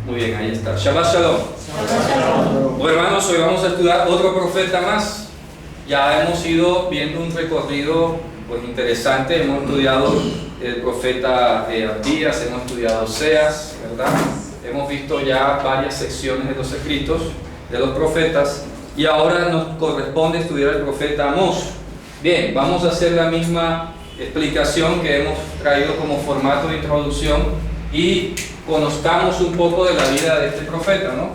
Muy bien, ahí está. Shabbat Shalom. Bueno, hermanos, hoy vamos a estudiar otro profeta más. Ya hemos ido viendo un recorrido pues interesante. Hemos estudiado el profeta Abdías, hemos estudiado Oseas, ¿verdad? Hemos visto ya varias secciones de los escritos de los profetas y ahora nos corresponde estudiar el profeta Amós. Bien, vamos a hacer la misma explicación que hemos traído como formato de introducción y conozcamos un poco de la vida de este profeta, ¿no?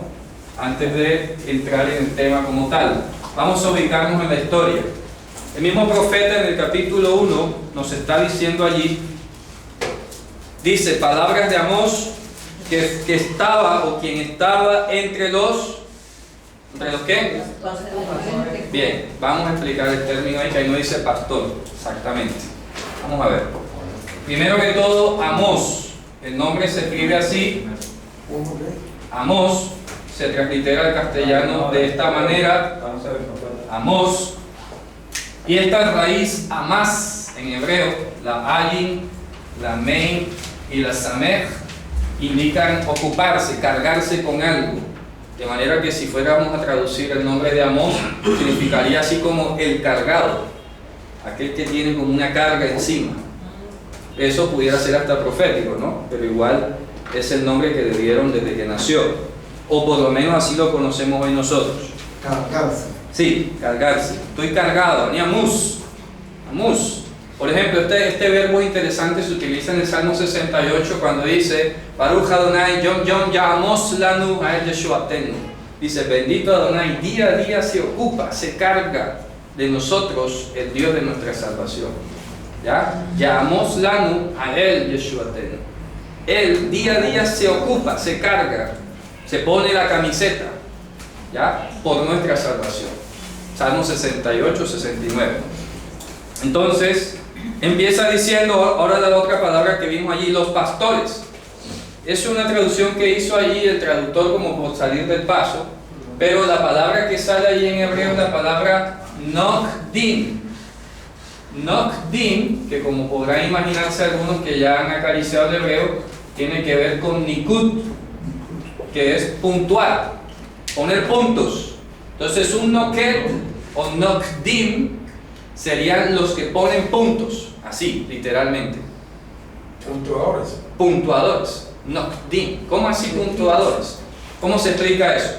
Antes de entrar en el tema como tal. Vamos a ubicarnos en la historia. El mismo profeta en el capítulo 1 nos está diciendo allí, dice, palabras de Amós, que estaba o quien estaba ¿entre los qué? Bien, vamos a explicar el término ahí, que ahí no dice pastor, exactamente. Vamos a ver. Primero que todo, Amós, el nombre se escribe así, Amós, se translitera al castellano de esta manera, Amós, y esta raíz Amás en hebreo, la Ayin, la Mein y la Samech, indican ocuparse, cargarse con algo. De manera que si fuéramos a traducir el nombre de Amós, significaría así como el cargado, aquel que tiene como una carga encima. Eso pudiera ser hasta profético, ¿no? Pero igual es el nombre que le dieron desde que nació, o por lo menos así lo conocemos hoy nosotros. Cargarse. Sí, cargarse. Estoy cargado, ni Amós. Amós. Por ejemplo, este verbo interesante se utiliza en el Salmo 68 cuando dice Baruch Adonai Yom Yom Ya'amos Lanu Ha'el Yeshuatenu. Dice, bendito Adonai, día a día se ocupa, se carga de nosotros el Dios de nuestra salvación. ¿Ya? Ya'amos Lanu Ha'el Yeshuatenu. Él día a día se ocupa, se carga, se pone la camiseta, ¿ya? Por nuestra salvación. Salmo 68, 69. Entonces, empieza diciendo, ahora la otra palabra que vimos allí, los pastores. Es una traducción que hizo allí el traductor como por salir del paso, pero la palabra que sale allí en hebreo es la palabra Nokdim. Nokdim, que como podrán imaginarse algunos que ya han acariciado el hebreo, tiene que ver con Nikud, que es puntuar, poner puntos. Entonces un Noket o Nokdim serían los que ponen puntos, así, literalmente. Puntuadores. Puntuadores, Nokdim. ¿Cómo así puntuadores? ¿Cómo se explica eso?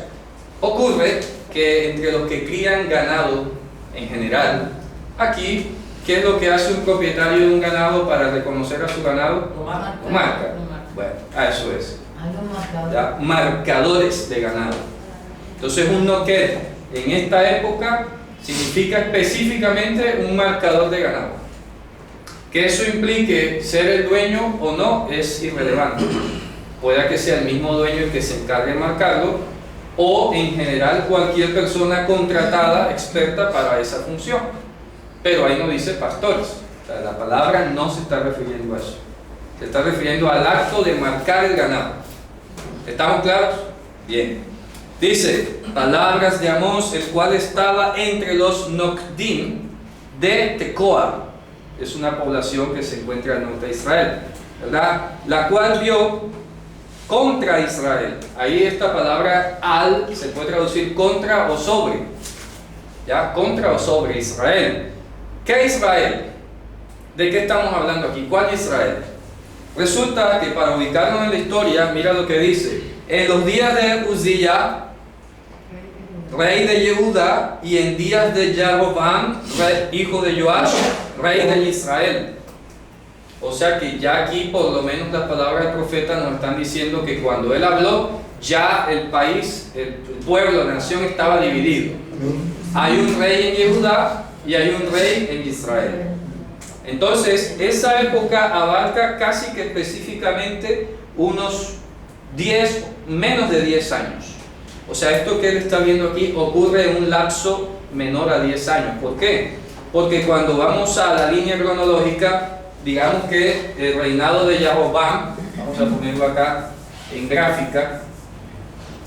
Ocurre que entre los que crían ganado en general, aquí, ¿qué es lo que hace un propietario de un ganado para reconocer a su ganado? Lo marca. Bueno, a eso es. ¿Ya? Marcadores de ganado. Entonces un noquet en esta época significa específicamente un marcador de ganado. Que eso implique ser el dueño o no es irrelevante. Puede que sea el mismo dueño el que se encargue de marcarlo, o en general cualquier persona contratada, experta para esa función. Pero ahí no dice pastores. O sea, la palabra no se está refiriendo a eso. Se está refiriendo al acto de marcar el ganado. ¿Estamos claros? Bien. Dice, palabras de Amós, el cual estaba entre los Nokdim de Tecoa. Es una población que se encuentra al norte de Israel, ¿verdad? La cual vio contra Israel. Ahí esta palabra al se puede traducir contra o sobre. ¿Ya? Contra o sobre Israel. ¿Qué Israel? ¿De qué estamos hablando aquí? ¿Cuál Israel? Resulta que para ubicarnos en la historia, mira lo que dice. En los días de Uzziya, rey de Yehuda, y en días de Jeroboam, hijo de Joash, rey de Israel. O sea que ya aquí por lo menos las palabras del profeta nos están diciendo que cuando él habló, ya el país, el pueblo, la nación estaba dividido. Hay un rey en Yehuda y hay un rey en Israel. Entonces, esa época abarca casi que específicamente unos menos de 10 años. O sea, esto que él está viendo aquí ocurre en un lapso menor a 10 años. ¿Por qué? Porque cuando vamos a la línea cronológica, digamos que el reinado de Jeroboam, vamos a ponerlo acá en gráfica,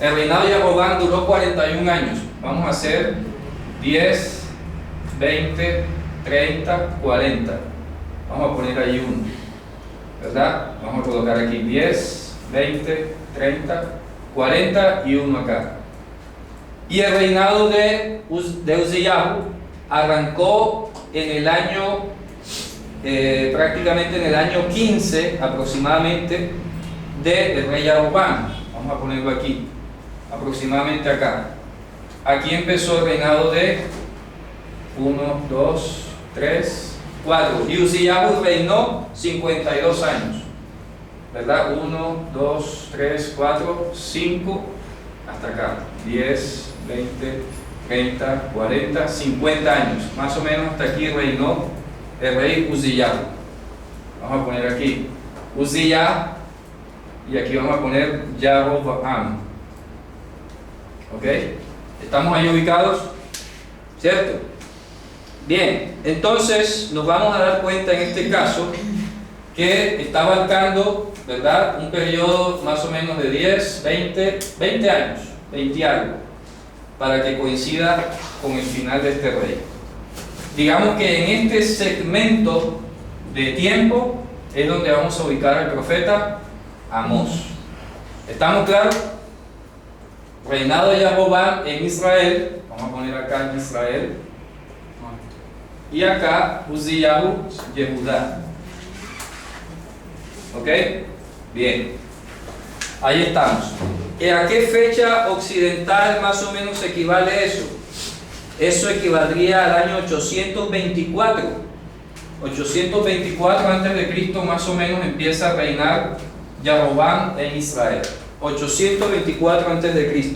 el reinado de Jeroboam duró 41 años. Vamos a hacer 10, 20, 30, 40. Vamos a poner ahí uno, ¿verdad? Vamos a colocar aquí 10, 20, 30, 41 acá. Y el reinado de Uziyahu arrancó en el año, prácticamente en el año 15 aproximadamente del rey Jeroboam. Vamos a ponerlo aquí, aproximadamente acá. Aquí empezó el reinado de 1, 2, 3, 4. Y Uziyahu reinó 52 años. ¿Verdad? 1, 2, 3, 4, 5, hasta acá. 10, 20, 30, 40, 50 años. Más o menos hasta aquí reinó el rey Uziyahu. Vamos a poner aquí Uziyah y aquí vamos a poner Jeroboam. ¿Ok? ¿Estamos ahí ubicados? ¿Cierto? Bien, entonces nos vamos a dar cuenta en este caso que está abarcando, ¿verdad?, un periodo más o menos de 10, 20 años, 20 algo, para que coincida con el final de este rey. Digamos que en este segmento de tiempo es donde vamos a ubicar al profeta Amós. ¿Estamos claros? Reinado de Jeroboam en Israel, vamos a poner acá en Israel, y acá Uziyahu, Yehudá. ¿Ok? Bien, ahí estamos. ¿Y a qué fecha occidental más o menos equivale eso? Eso equivaldría al año 824. 824 a.C. más o menos empieza a reinar Jeroboam en Israel. 824 a.C.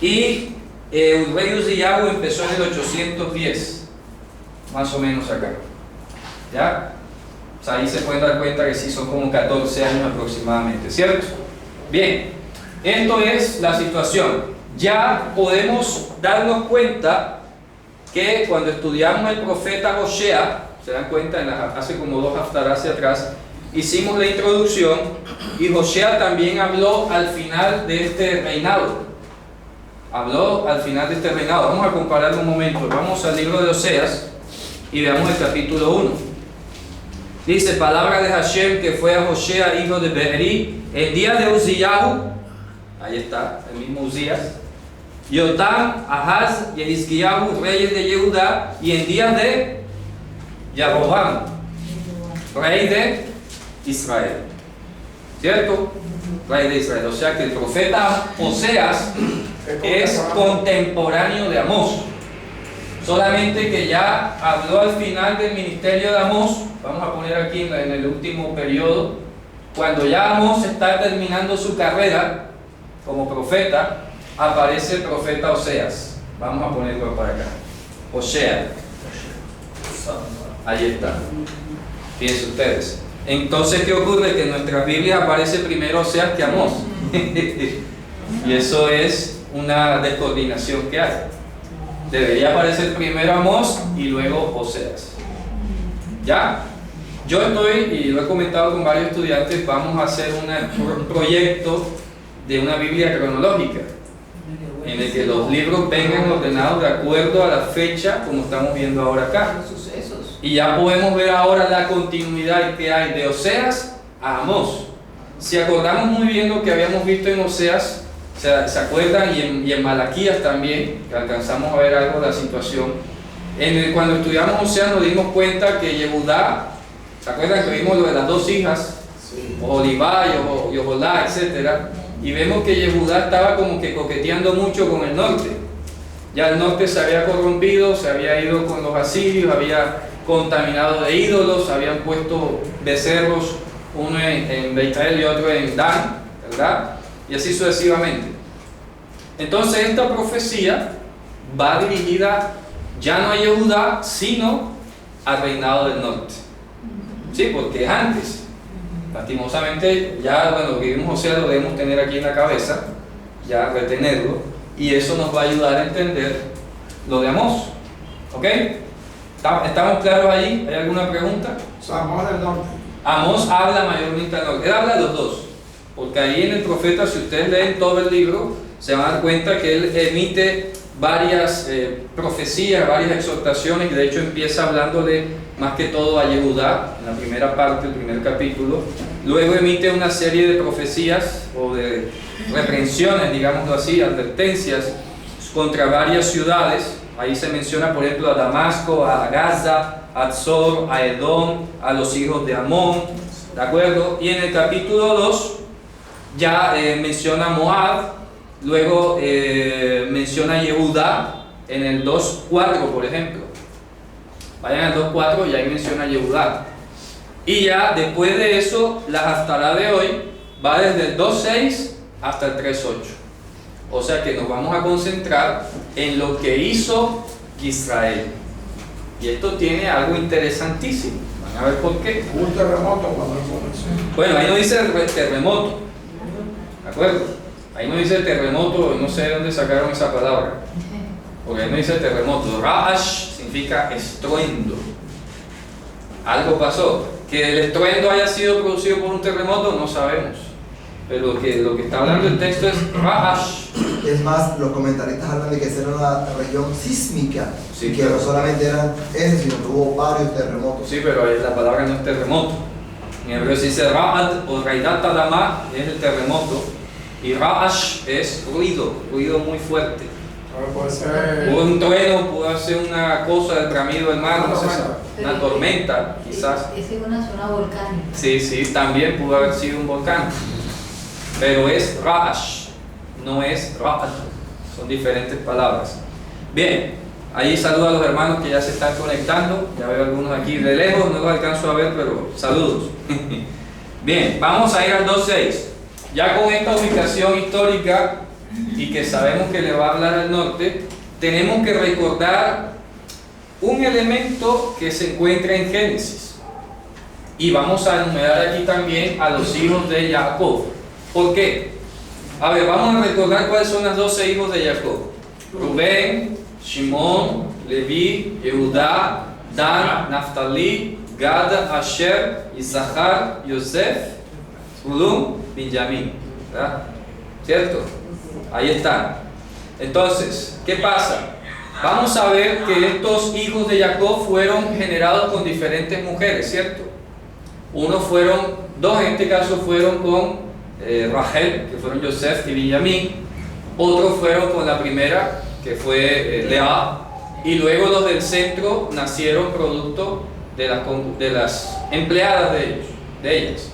Y el rey Uziyahu empezó en el 810, más o menos acá. ¿Ya? O sea, ahí se pueden dar cuenta que sí son como 14 años aproximadamente, ¿cierto? Bien, esto es la situación. Ya podemos darnos cuenta que cuando estudiamos el profeta Hosea, se dan cuenta, hace como 2 haftarás hacia atrás, hicimos la introducción y Hosea también habló al final de este reinado. Habló al final de este reinado. Vamos a compararlo un momento. Vamos al libro de Oseas y veamos el capítulo 1. Dice, palabra de Hashem que fue a Hosea, hijo de Beeri, el día de Uziyahu, ahí está, el mismo Uzías, Yotam, Ahaz y Hizkiyahu, reyes de Yehudá, y en días de Jeroboam, rey de Israel. ¿Cierto? Rey de Israel. O sea que el profeta Oseas es contemporáneo de Amós. Solamente que ya habló al final del ministerio de Amós. Vamos a poner aquí en el último periodo, cuando ya Amós está terminando su carrera como profeta, aparece el profeta Oseas. Vamos a ponerlo para acá. Hosea. Ahí está. Fíjense ustedes. Entonces, ¿qué ocurre? Que en nuestras Biblias aparece primero Oseas que Amós. Y eso es una descoordinación que hay. Debería aparecer primero Amós y luego Oseas. ¿Ya? Yo estoy, y lo he comentado con varios estudiantes, vamos a hacer un proyecto de una Biblia cronológica, en el que los libros vengan ordenados de acuerdo a la fecha, como estamos viendo ahora acá. Y ya podemos ver ahora la continuidad que hay de Oseas a Amós. Si acordamos muy bien lo que habíamos visto en Oseas, ¿se acuerdan? Y en Malaquías también, que alcanzamos a ver algo de la situación. Cuando estudiamos Oseas nos dimos cuenta que Yehudá, ¿se acuerdan que vimos lo de las 2 hijas? Sí. Oholibá y Oholá, etc. Y vemos que Yehudá estaba como que coqueteando mucho con el norte. Ya el norte se había corrompido, se había ido con los asirios, había contaminado de ídolos, habían puesto becerros, uno en Beit-El y otro en Dan, ¿verdad? Y así sucesivamente. Entonces esta profecía va dirigida ya no a Yehudá, sino al reinado del norte. Sí, porque es antes. Lastimosamente, ya bueno, lo que vimos Hosea lo debemos tener aquí en la cabeza, ya retenerlo, y eso nos va a ayudar a entender lo de Amós. ¿Ok? ¿Estamos claros ahí? ¿Hay alguna pregunta? Amós del norte. Amós habla mayormente al norte. Él habla de los dos. Porque ahí en el profeta, si ustedes leen todo el libro, se van a dar cuenta que él emite varias profecías, varias exhortaciones, y de hecho empieza hablándole más que todo a Yehudá, en la primera parte, el primer capítulo. Luego emite una serie de profecías o de reprensiones, digámoslo así, advertencias contra varias ciudades. Ahí se menciona, por ejemplo, a Damasco, a Gaza, a Tzor, a Edom, a los hijos de Amón, ¿de acuerdo? Y en el capítulo 2 ya menciona Moab, luego menciona Yehudá en el 2.4, por ejemplo. Vayan al 2.4 y ahí menciona Yehudá. Y ya después de eso, la Haftará de hoy va desde el 2.6 hasta el 3.8. O sea que nos vamos a concentrar en lo que hizo Israel. Y esto tiene algo interesantísimo. Van a ver por qué. Hubo un terremoto cuando comenzó. Bueno, ahí no dice el terremoto. ¿De acuerdo? Ahí no dice terremoto, no sé de dónde sacaron esa palabra. Porque ahí no dice terremoto. Ra'ash significa estruendo. Algo pasó. Que el estruendo haya sido producido por un terremoto, no sabemos. Pero lo que está hablando el texto es Ra'ash. Es más, los comentaristas hablan de que esa era una región sísmica, Sí, que pero- no solamente eran ese, sino que hubo varios terremotos. Sí, pero ahí la palabra no es terremoto. En hebreo se dice Ra'ad o Raidat Adama, es el terremoto. Y Ra'ash es ruido muy fuerte. Ahora puede ser. Hubo un trueno, pudo ser una cosa del bramido del mar, no se sabe. Una tormenta, quizás. Es en una zona volcánica. Sí, también pudo haber sido un volcán. Pero es Ra'ash, no es Ra'ad. Son diferentes palabras. Bien, ahí saludo a los hermanos que ya se están conectando. Ya veo algunos aquí de lejos, no los alcanzo a ver, pero saludos. Bien, vamos a ir al 2.6. Ya con esta ubicación histórica y que sabemos que le va a hablar al norte, tenemos que recordar un elemento que se encuentra en Génesis. Y vamos a enumerar aquí también a los hijos de Jacob. ¿Por qué? A ver, vamos a recordar cuáles son los 12 hijos de Jacob. Rubén, Shimón, Leví, Yehudá, Dan, Naftali, Gad, Asher, Isahar, Yosef, Zulum, Benjamín. ¿Verdad? ¿Cierto? Ahí están. Entonces, ¿qué pasa? Vamos a ver que estos hijos de Jacob fueron generados con diferentes mujeres, ¿cierto? Dos en este caso fueron con Rachel, que fueron Yosef y Benjamín. Otros fueron con la primera, que fue Lea. Y luego los del centro nacieron producto de las empleadas de ellas.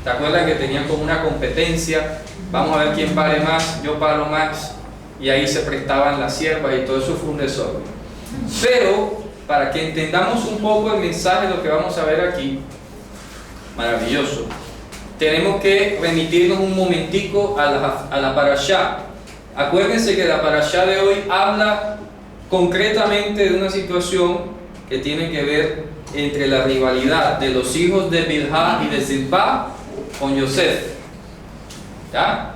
¿Te acuerdas que tenían como una competencia? Vamos a ver quién pare más, yo paro más. Y ahí se prestaban las siervas y todo eso fue un desorden. Pero, para que entendamos un poco el mensaje de lo que vamos a ver aquí, maravilloso, tenemos que remitirnos un momentico a la parashá. Acuérdense que la parashá de hoy habla concretamente de una situación que tiene que ver entre la rivalidad de los hijos de Bilhá y de Zilpá con Yosef. ¿Ya?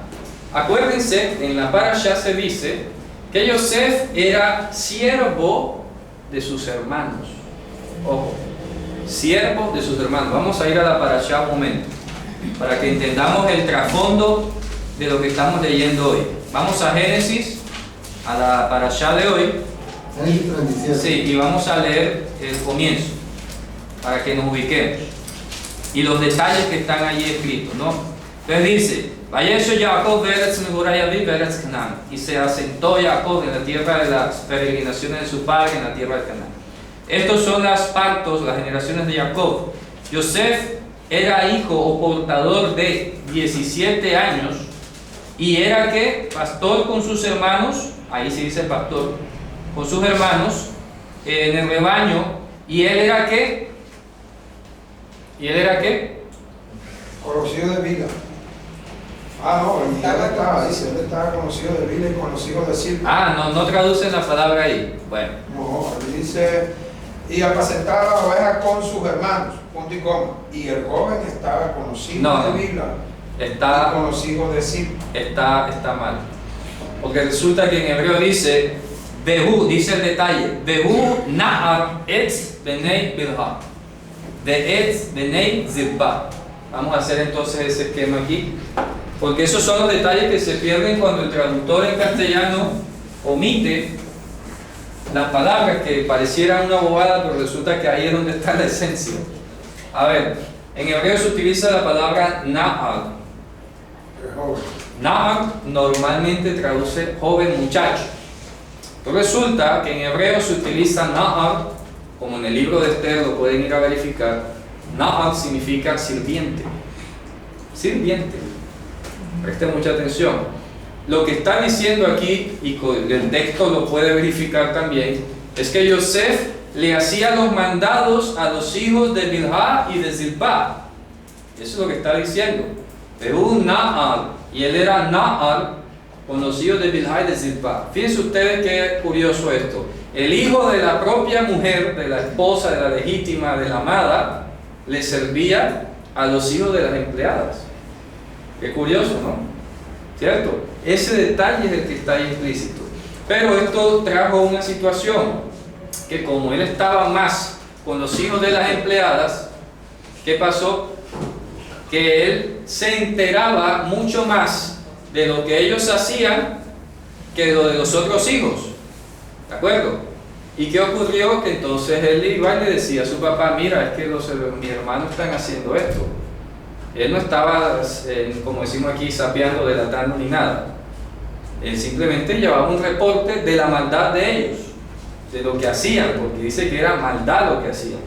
Acuérdense, en la parashá se dice que Yosef era siervo de sus hermanos. Ojo, siervo de sus hermanos. Vamos a ir a la parashá un momento, para que entendamos el trasfondo de lo que estamos leyendo hoy. Vamos a Génesis, a la parashá de hoy. Génesis 37. Sí, y vamos a leer el comienzo, para que nos ubiquemos. Y los detalles que están allí escritos, ¿no? Entonces dice, Vayesho Jacob beretz Mehuray beretz Canaán, y se asentó Jacob en la tierra de las peregrinaciones de su padre, en la tierra de Canaán. Estos son las partos, las generaciones de Jacob. Yosef era hijo o portador de 17 años, y era que pastor con sus hermanos, ahí se dice pastor, con sus hermanos en el rebaño, y él era que, Conocido de vida. No, en Miguel estaba, dice, él estaba conocido de vida y conocido de Silva. no traducen la palabra ahí. Bueno, No, él dice, y apacentaba las ovejas con sus hermanos, punto y coma. Y el joven estaba conocido No, de vida y está conocido de Silva. mal. Porque resulta que en hebreo dice, Behu, dice el detalle, Behu Nahar Etz Benei Bilha, de Etz Benei Zilpa. Vamos a hacer entonces ese esquema aquí, porque esos son los detalles que se pierden cuando el traductor en castellano omite las palabras que parecieran una bobada, pero resulta que ahí es donde está la esencia. A ver, en hebreo se utiliza la palabra Nahar. El joven. Na'ar normalmente traduce joven muchacho. Pero resulta que en hebreo se utiliza Na'ar, como en el libro de Esther lo pueden ir a verificar. Na'ar significa sirviente. Sirviente. Presten mucha atención. Lo que está diciendo aquí, y el texto lo puede verificar también, es que Yosef le hacía los mandados a los hijos de Bilhá y de Zilpá. Eso es lo que está diciendo. Pero un Na'ar, y él era Na'ar con los hijos de Bilhá y de Zilpá. Fíjense ustedes qué curioso esto. El hijo de la propia mujer, de la esposa, de la legítima, de la amada, le servía a los hijos de las empleadas. Qué curioso, ¿no? ¿Cierto? Ese detalle es el que está ahí implícito. Pero esto trajo una situación que, como él estaba más con los hijos de las empleadas, ¿qué pasó? Que él se enteraba mucho más de lo que ellos hacían que de lo de los otros hijos. ¿De acuerdo? ¿Y qué ocurrió? Que entonces él iba y le decía a su papá: mira, es que mis hermanos están haciendo esto. Él no estaba, como decimos aquí, sapeando, delatando ni nada. Él simplemente llevaba un reporte de la maldad de ellos, de lo que hacían, porque dice que era maldad lo que hacían.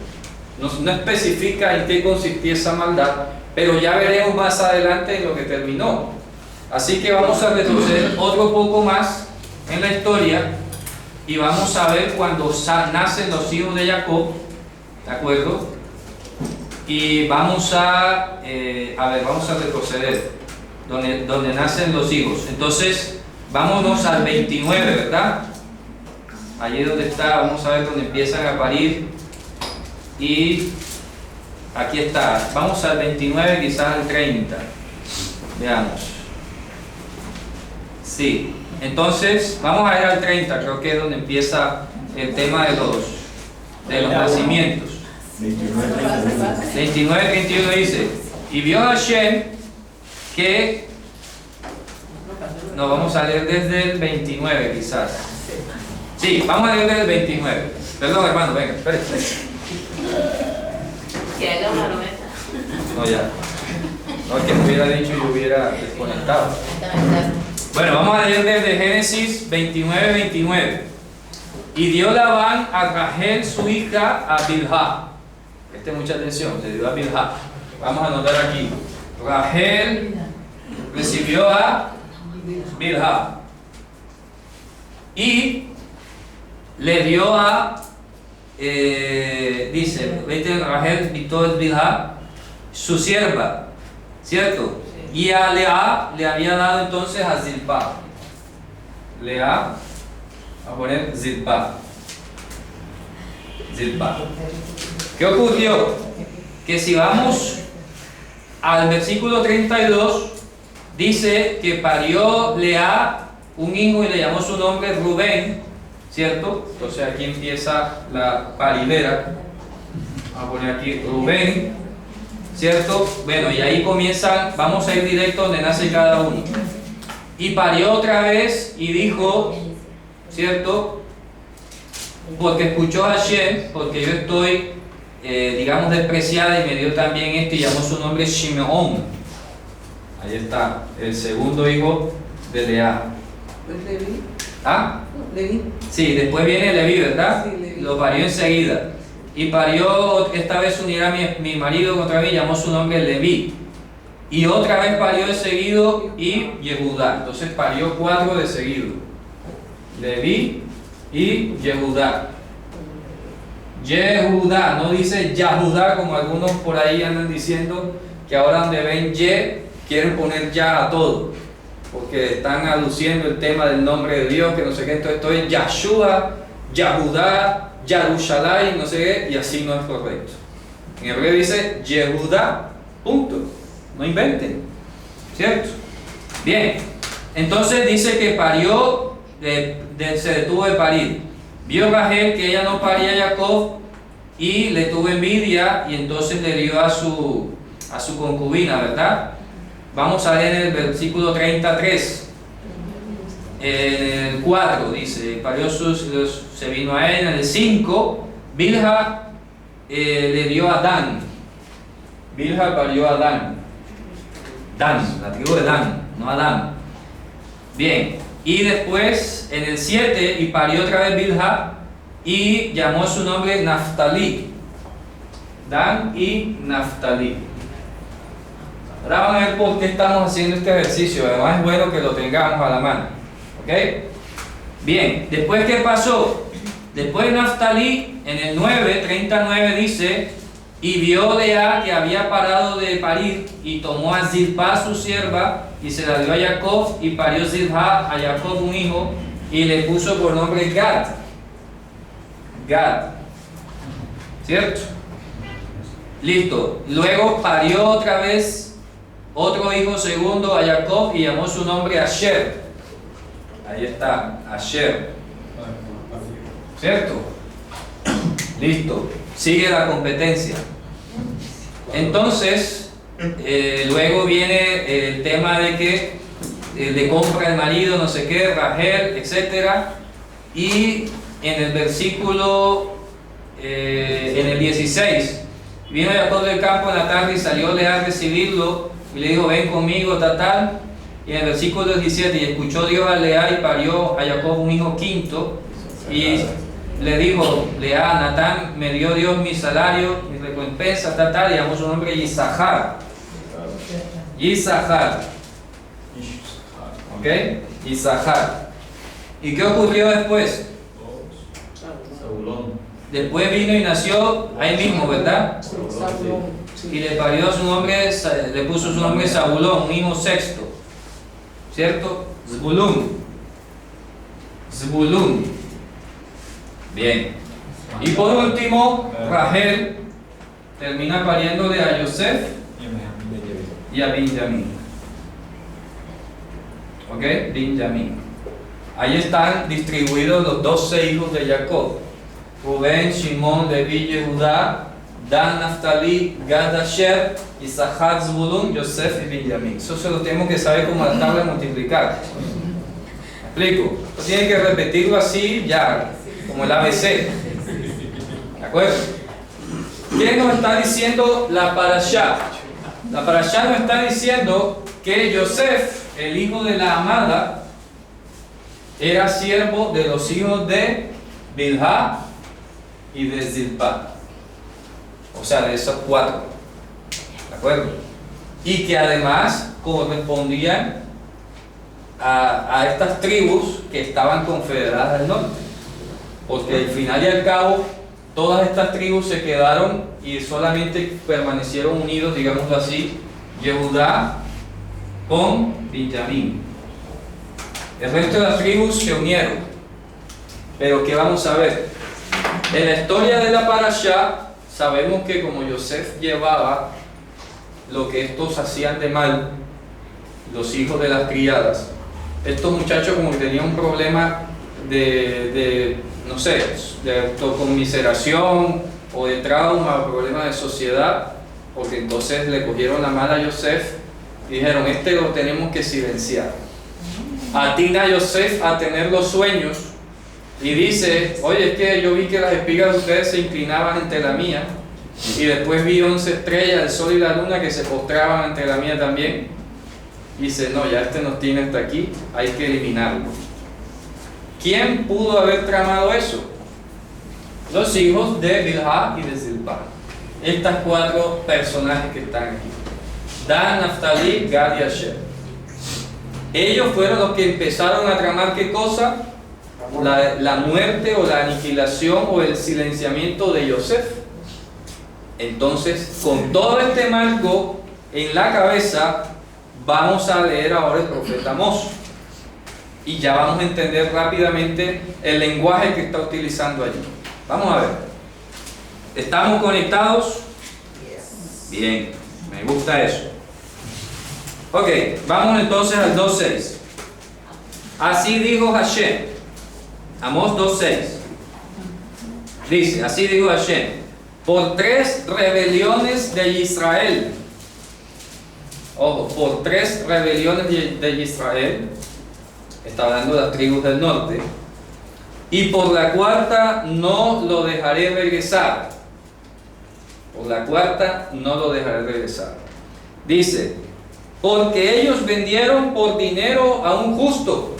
No especifica en qué consistía esa maldad, pero ya veremos más adelante en lo que terminó. Así que vamos a retroceder otro poco más en la historia y vamos a ver cuando nacen los hijos de Jacob, ¿de acuerdo? Y vamos a retroceder donde nacen los hijos. Entonces, vámonos al 29, ¿verdad? Allí donde está, vamos a ver donde empiezan a parir. Y aquí está, vamos al 29, quizás al 30. Veamos. Sí, entonces vamos a ir al 30, creo que es donde empieza el tema de los nacimientos. 29, 31 dice: y vio Hashem que... No, vamos a leer desde el 29 quizás. Sí, vamos a leer desde el 29. Perdón, hermano, venga, espérate. No, ya. No, que me hubiera dicho y yo hubiera desconectado. Bueno, vamos a leer desde Génesis 29, 29. Y dio Labán a Rachel su hija a Bilhá. Presten mucha atención, le dio a Bilhá. Vamos a anotar aquí. Rachel recibió a Bilhá. Y le dio a, dice, Rachel vitó Bilhá, su sierva, ¿cierto? Y a Lea le había dado entonces a Zilpá. Lea, a poner Zilpá. Zilpá. ¿Qué ocurrió? Que si vamos al versículo 32, dice que parió Lea un hijo y le llamó su nombre Rubén, ¿cierto? Entonces aquí empieza la paridera. Vamos a poner aquí Rubén, ¿cierto? Bueno, y ahí comienzan, vamos a ir directo donde nace cada uno. Y parió otra vez y dijo, ¿cierto? Porque escuchó a Hashem, porque yo estoy, digamos, despreciada, y me dio también esto y llamó su nombre Shimeón. Ahí está, el segundo hijo de Lea. ¿Leví? ¿Ah? ¿Leví? Sí, después viene Leví, ¿verdad? Sí, Leví. Lo parió enseguida. Y parió, esta vez unirá mi marido contra mí, llamó su nombre Leví. Y otra vez parió de seguido y Yehudá. Entonces parió 4 de seguido. Leví y Yehudá. Yehudá, no dice Yahudá como algunos por ahí andan diciendo, que ahora donde ven Ye quieren poner ya a todo, porque están aduciendo el tema del nombre de Dios, que no sé qué. Entonces esto es Yahshua, Yahudá, Yarushalay, no sé qué, y así no es correcto. En hebreo dice Yehudá, punto. No inventen, ¿cierto? Bien, entonces dice que parió, se detuvo de parir. Vio Rachel que ella no paría a Jacob y le tuvo envidia, y entonces le dio a su concubina, ¿verdad? Vamos a leer en el versículo 33. En el 4 dice, parió se vino a él. En el 5, Bilhá le dio a Dan. Bilhá parió a Dan. Dan, la tribu de Dan, no Adán. Bien, y después en el 7, y parió otra vez Bilha, y llamó su nombre Naftali. Dan y Naftali. Ahora vamos a ver por qué estamos haciendo este ejercicio. Además es bueno que lo tengamos a la mano. ¿Ok? Bien, después ¿qué pasó? Después de Naftali, en el 9, 39 dice: y vio Lea que había parado de parir, y tomó a Zilpá su sierva, y se la dio a Jacob, y parió Zilpá a Jacob un hijo, y le puso por nombre Gad. Gad. ¿Cierto? Listo. Luego parió otra vez otro hijo segundo a Jacob, y llamó su nombre Asher. Ahí está, Asher. ¿Cierto? Listo. Sigue la competencia. Entonces, luego viene el tema de que le compra el marido, no sé qué, Rachel, etc. Y en el versículo, en el 16, vino Jacob del campo en la tarde y salió Lea a recibirlo y le dijo: ven conmigo, tal. Y en el versículo 17, y escuchó Dios a Lea y parió a Jacob un hijo quinto, y le dijo Lea: Natán, me dio Dios mi salario, mi recompensa, y llamó su nombre Yisachar. Yisachar. ¿Ok? Yisachar. ¿Y qué ocurrió después? Después vino y nació ahí mismo, ¿verdad? Y le parió su nombre, le puso su nombre Zabulón, un hijo sexto. ¿Cierto? Zbulun. Zbulun. Bien. Y por último, Rachel termina pariéndole a Yosef y a Benjamín. ¿Ok? Benjamín. Ahí están distribuidos los 12 hijos de Jacob: Rubén, Shimón, Leví, Yehudá, Dan, Naftali, Gad, Asher, Isachar, Zbulun, Yosef y Benjamín. Eso se lo tenemos que saber como la tabla de multiplicar. ¿Me explico? Eso tienen que repetirlo así ya, como el ABC. ¿De acuerdo? ¿Qué nos está diciendo la parashá? La parashá nos está diciendo que Yosef, el hijo de la amada, era siervo de los hijos de Bilha y de Zilpá. O sea, de esos 4. ¿De acuerdo? Y que además correspondían a estas tribus que estaban confederadas al norte. Porque al final y al cabo, todas estas tribus se quedaron y solamente permanecieron unidos, digámoslo así, Yehudá con Benjamín. El resto de las tribus se unieron. Pero ¿qué vamos a ver? En la historia de la parashá, sabemos que como Yosef llevaba lo que estos hacían de mal, los hijos de las criadas, estos muchachos como que tenían un problema no sé, de autoconmiseración o de trauma o problemas de sociedad, porque entonces le cogieron la mala a Yosef y dijeron: este lo tenemos que silenciar. Atina a Yosef a tener los sueños y dice: oye, es que yo vi que las espigas de ustedes se inclinaban ante la mía, y después vi 11 estrellas, el sol y la luna, que se postraban ante la mía también. Y dice: no, ya este nos tiene hasta aquí, hay que eliminarlo. ¿Quién pudo haber tramado eso? Los hijos de Bilha y de Zilpá. Estas 4 personajes que están aquí: Dan, Naftali, Gad y Asher. Ellos fueron los que empezaron a tramar ¿qué cosa? La muerte o la aniquilación o el silenciamiento de Yosef. Entonces, con todo este marco en la cabeza, vamos a leer ahora el profeta Amós. Y ya vamos a entender rápidamente el lenguaje que está utilizando allí. Vamos a ver. ¿Estamos conectados? Bien, me gusta eso. Ok, vamos entonces al 2.6. Así dijo Hashem. Amós 2.6. Dice: así dijo Hashem: por 3 rebeliones de Israel. Ojo, por 3 rebeliones de Israel. Está hablando de las tribus del norte. Y por la 4ª no lo dejaré regresar. Por la 4ª no lo dejaré regresar. Dice: porque ellos vendieron por dinero a un justo.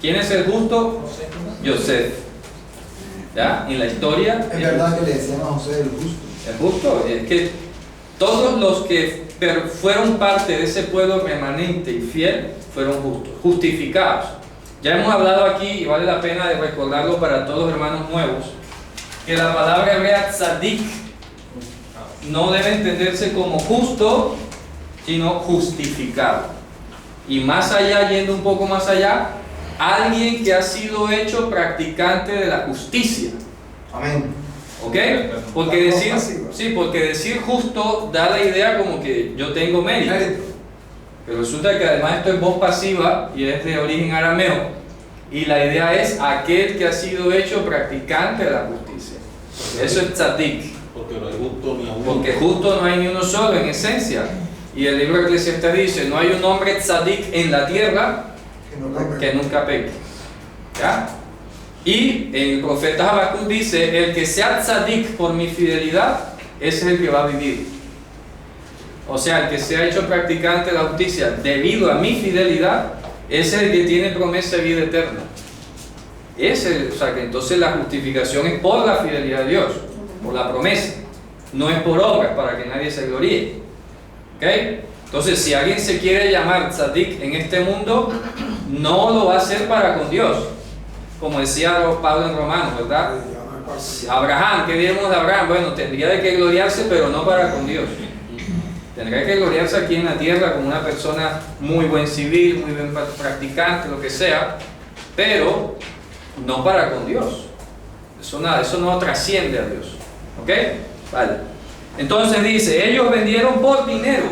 ¿Quién es el justo? Yosef. ¿Ya? En la historia. Es verdad que le decían a José el justo. El justo es que todos los que fueron parte de ese pueblo remanente y fiel fueron justos, justificados. Ya hemos hablado aquí, y vale la pena de recordarlo para todos los hermanos nuevos, que la palabra hebrea tzadik no debe entenderse como justo, sino justificado. Y más allá, yendo un poco más allá, alguien que ha sido hecho practicante de la justicia. Amén. ¿Ok? Porque decir justo da la idea como que yo tengo mérito. Pero resulta que además esto es voz pasiva y es de origen arameo. Y la idea es aquel que ha sido hecho practicante de la justicia. Eso es tzadik. Porque no hay justo ni a uno. Porque justo no hay ni uno solo en esencia. Y el libro de Eclesiastés dice, no hay un hombre tzadik en la tierra que nunca peque. ¿Ya? Y el profeta Habacuc dice, el que sea tzadik por mi fidelidad, ese es el que va a vivir. O sea, el que sea hecho practicante de la justicia debido a mi fidelidad, ese es el que tiene promesa de vida eterna. O sea, que entonces la justificación es por la fidelidad de Dios, por la promesa, no es por obras para que nadie se gloríe. ¿Ok? Entonces, si alguien se quiere llamar tzadik en este mundo, no lo va a hacer para con Dios. Como decía Pablo en Romanos, ¿verdad? Abraham, ¿qué diremos de Abraham? Bueno, tendría de que gloriarse, pero no para con Dios. Tendría que gloriarse aquí en la tierra como una persona muy buen civil, muy buen practicante, lo que sea, pero no para con Dios. Eso no trasciende a Dios. ¿Ok? Vale. Entonces dice, ellos vendieron por dinero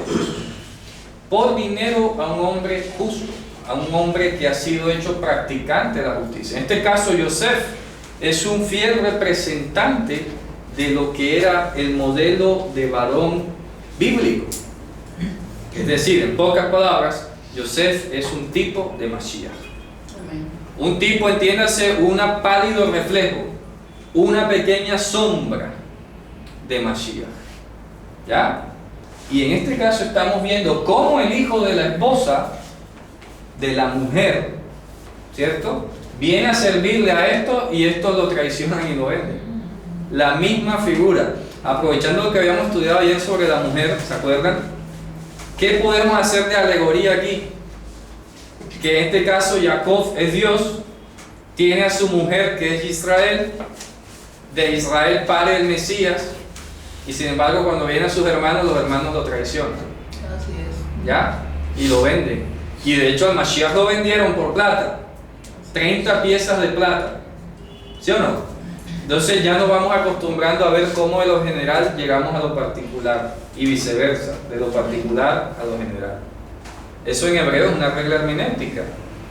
a un hombre justo, a un hombre que ha sido hecho practicante de la justicia. En este caso, Yosef es un fiel representante de lo que era el modelo de varón bíblico. Es decir, en pocas palabras, Yosef es un tipo de Mashiach. Un tipo, entiéndase, un pálido reflejo, una pequeña sombra de Mashiach. ¿Ya? Y en este caso estamos viendo cómo el hijo de la esposa de la mujer, ¿cierto?, viene a servirle a esto y estos lo traicionan y lo venden. La misma figura. Aprovechando lo que habíamos estudiado ayer sobre la mujer, ¿se acuerdan? ¿Qué podemos hacer de alegoría aquí? Que en este caso Jacob es Dios, tiene a su mujer que es Israel, de Israel pare el Mesías, y sin embargo cuando vienen a sus hermanos, los hermanos lo traicionan. Así es. ¿Ya? Y lo venden. Y de hecho al Mashiach lo vendieron por plata, 30 piezas de plata. ¿Sí o no? Entonces ya nos vamos acostumbrando a ver cómo de lo general llegamos a lo particular y viceversa, de lo particular a lo general. Eso en hebreo es una regla hermenéutica.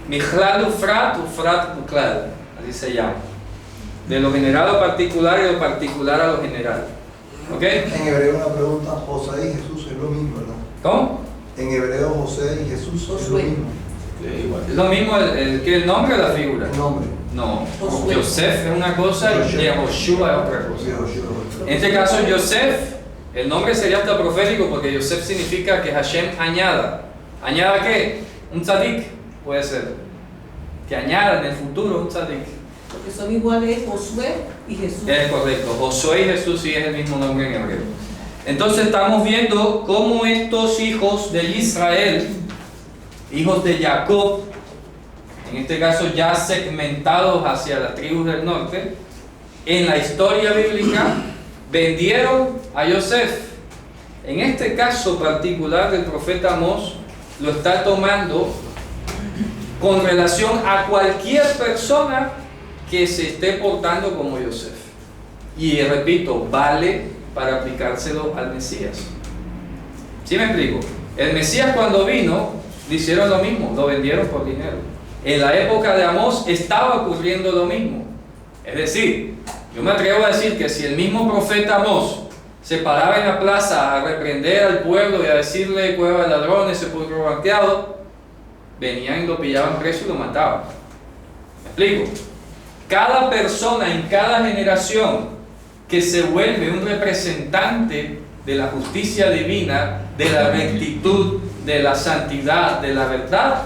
Michlal ufrat, ufrat uklal, así se llama. De lo general a lo particular y de lo particular a lo general. ¿Ok? En hebreo una pregunta, José y Jesús es lo mismo, ¿verdad? ¿Cómo? En hebreo José y Jesús es lo mismo. Es lo mismo que el nombre de la figura. El nombre. No, Josué. Yosef es una cosa y Yehoshua es otra cosa. En este caso, Yosef, el nombre sería hasta profético porque Yosef significa que Hashem añada. ¿Añada qué? Un tzadik, puede ser. Que añada en el futuro un tzadik. Porque son iguales Josué y Jesús. Es correcto. Josué y Jesús sí es el mismo nombre en hebreo. Entonces estamos viendo cómo estos hijos de Israel, hijos de Jacob, en este caso ya segmentados hacia las tribus del norte, en la historia bíblica vendieron a Yosef. En este caso particular del profeta Amós, lo está tomando con relación a cualquier persona que se esté portando como Yosef. Y repito, vale para aplicárselo al Mesías. ¿Sí me explico? El Mesías cuando vino, le hicieron lo mismo, lo vendieron por dinero. En la época de Amós estaba ocurriendo lo mismo. Es decir, yo me atrevo a decir que si el mismo profeta Amós se paraba en la plaza a reprender al pueblo y a decirle cueva de ladrones, sepulcro blanqueado, venían y lo pillaban preso y lo mataban. ¿Me explico? Cada persona en cada generación que se vuelve un representante de la justicia divina, de la rectitud, de la santidad, de la verdad,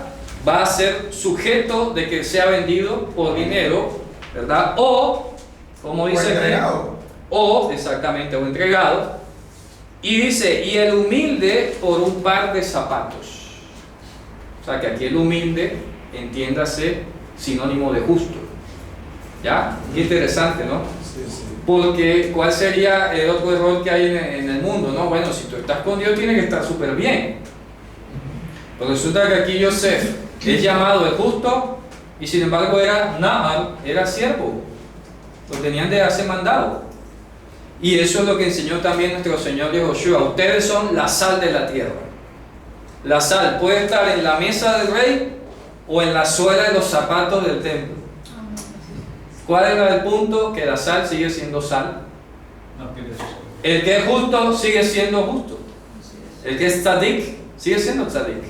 va a ser sujeto de que sea vendido por dinero, ¿verdad? O, como dice, entregado. o exactamente, o entregado. Y dice, y el humilde por un par de zapatos. O sea que aquí el humilde, entiéndase, sinónimo de justo. ¿Ya? Qué interesante, ¿no? Sí, sí. Porque ¿cuál sería el otro error que hay en el mundo? No, bueno, si tú estás con Dios tienes que estar súper bien. Pero resulta que aquí Yosef es llamado el justo y sin embargo era Naaman, era siervo. Lo tenían de hacer mandado. Y eso es lo que enseñó también nuestro Señor Yehoshua. Ustedes son la sal de la tierra. La sal puede estar en la mesa del rey o en la suela de los zapatos del templo. ¿Cuál era el punto? Que la sal sigue siendo sal. El que es justo sigue siendo justo. El que es tzadik sigue siendo tzadik.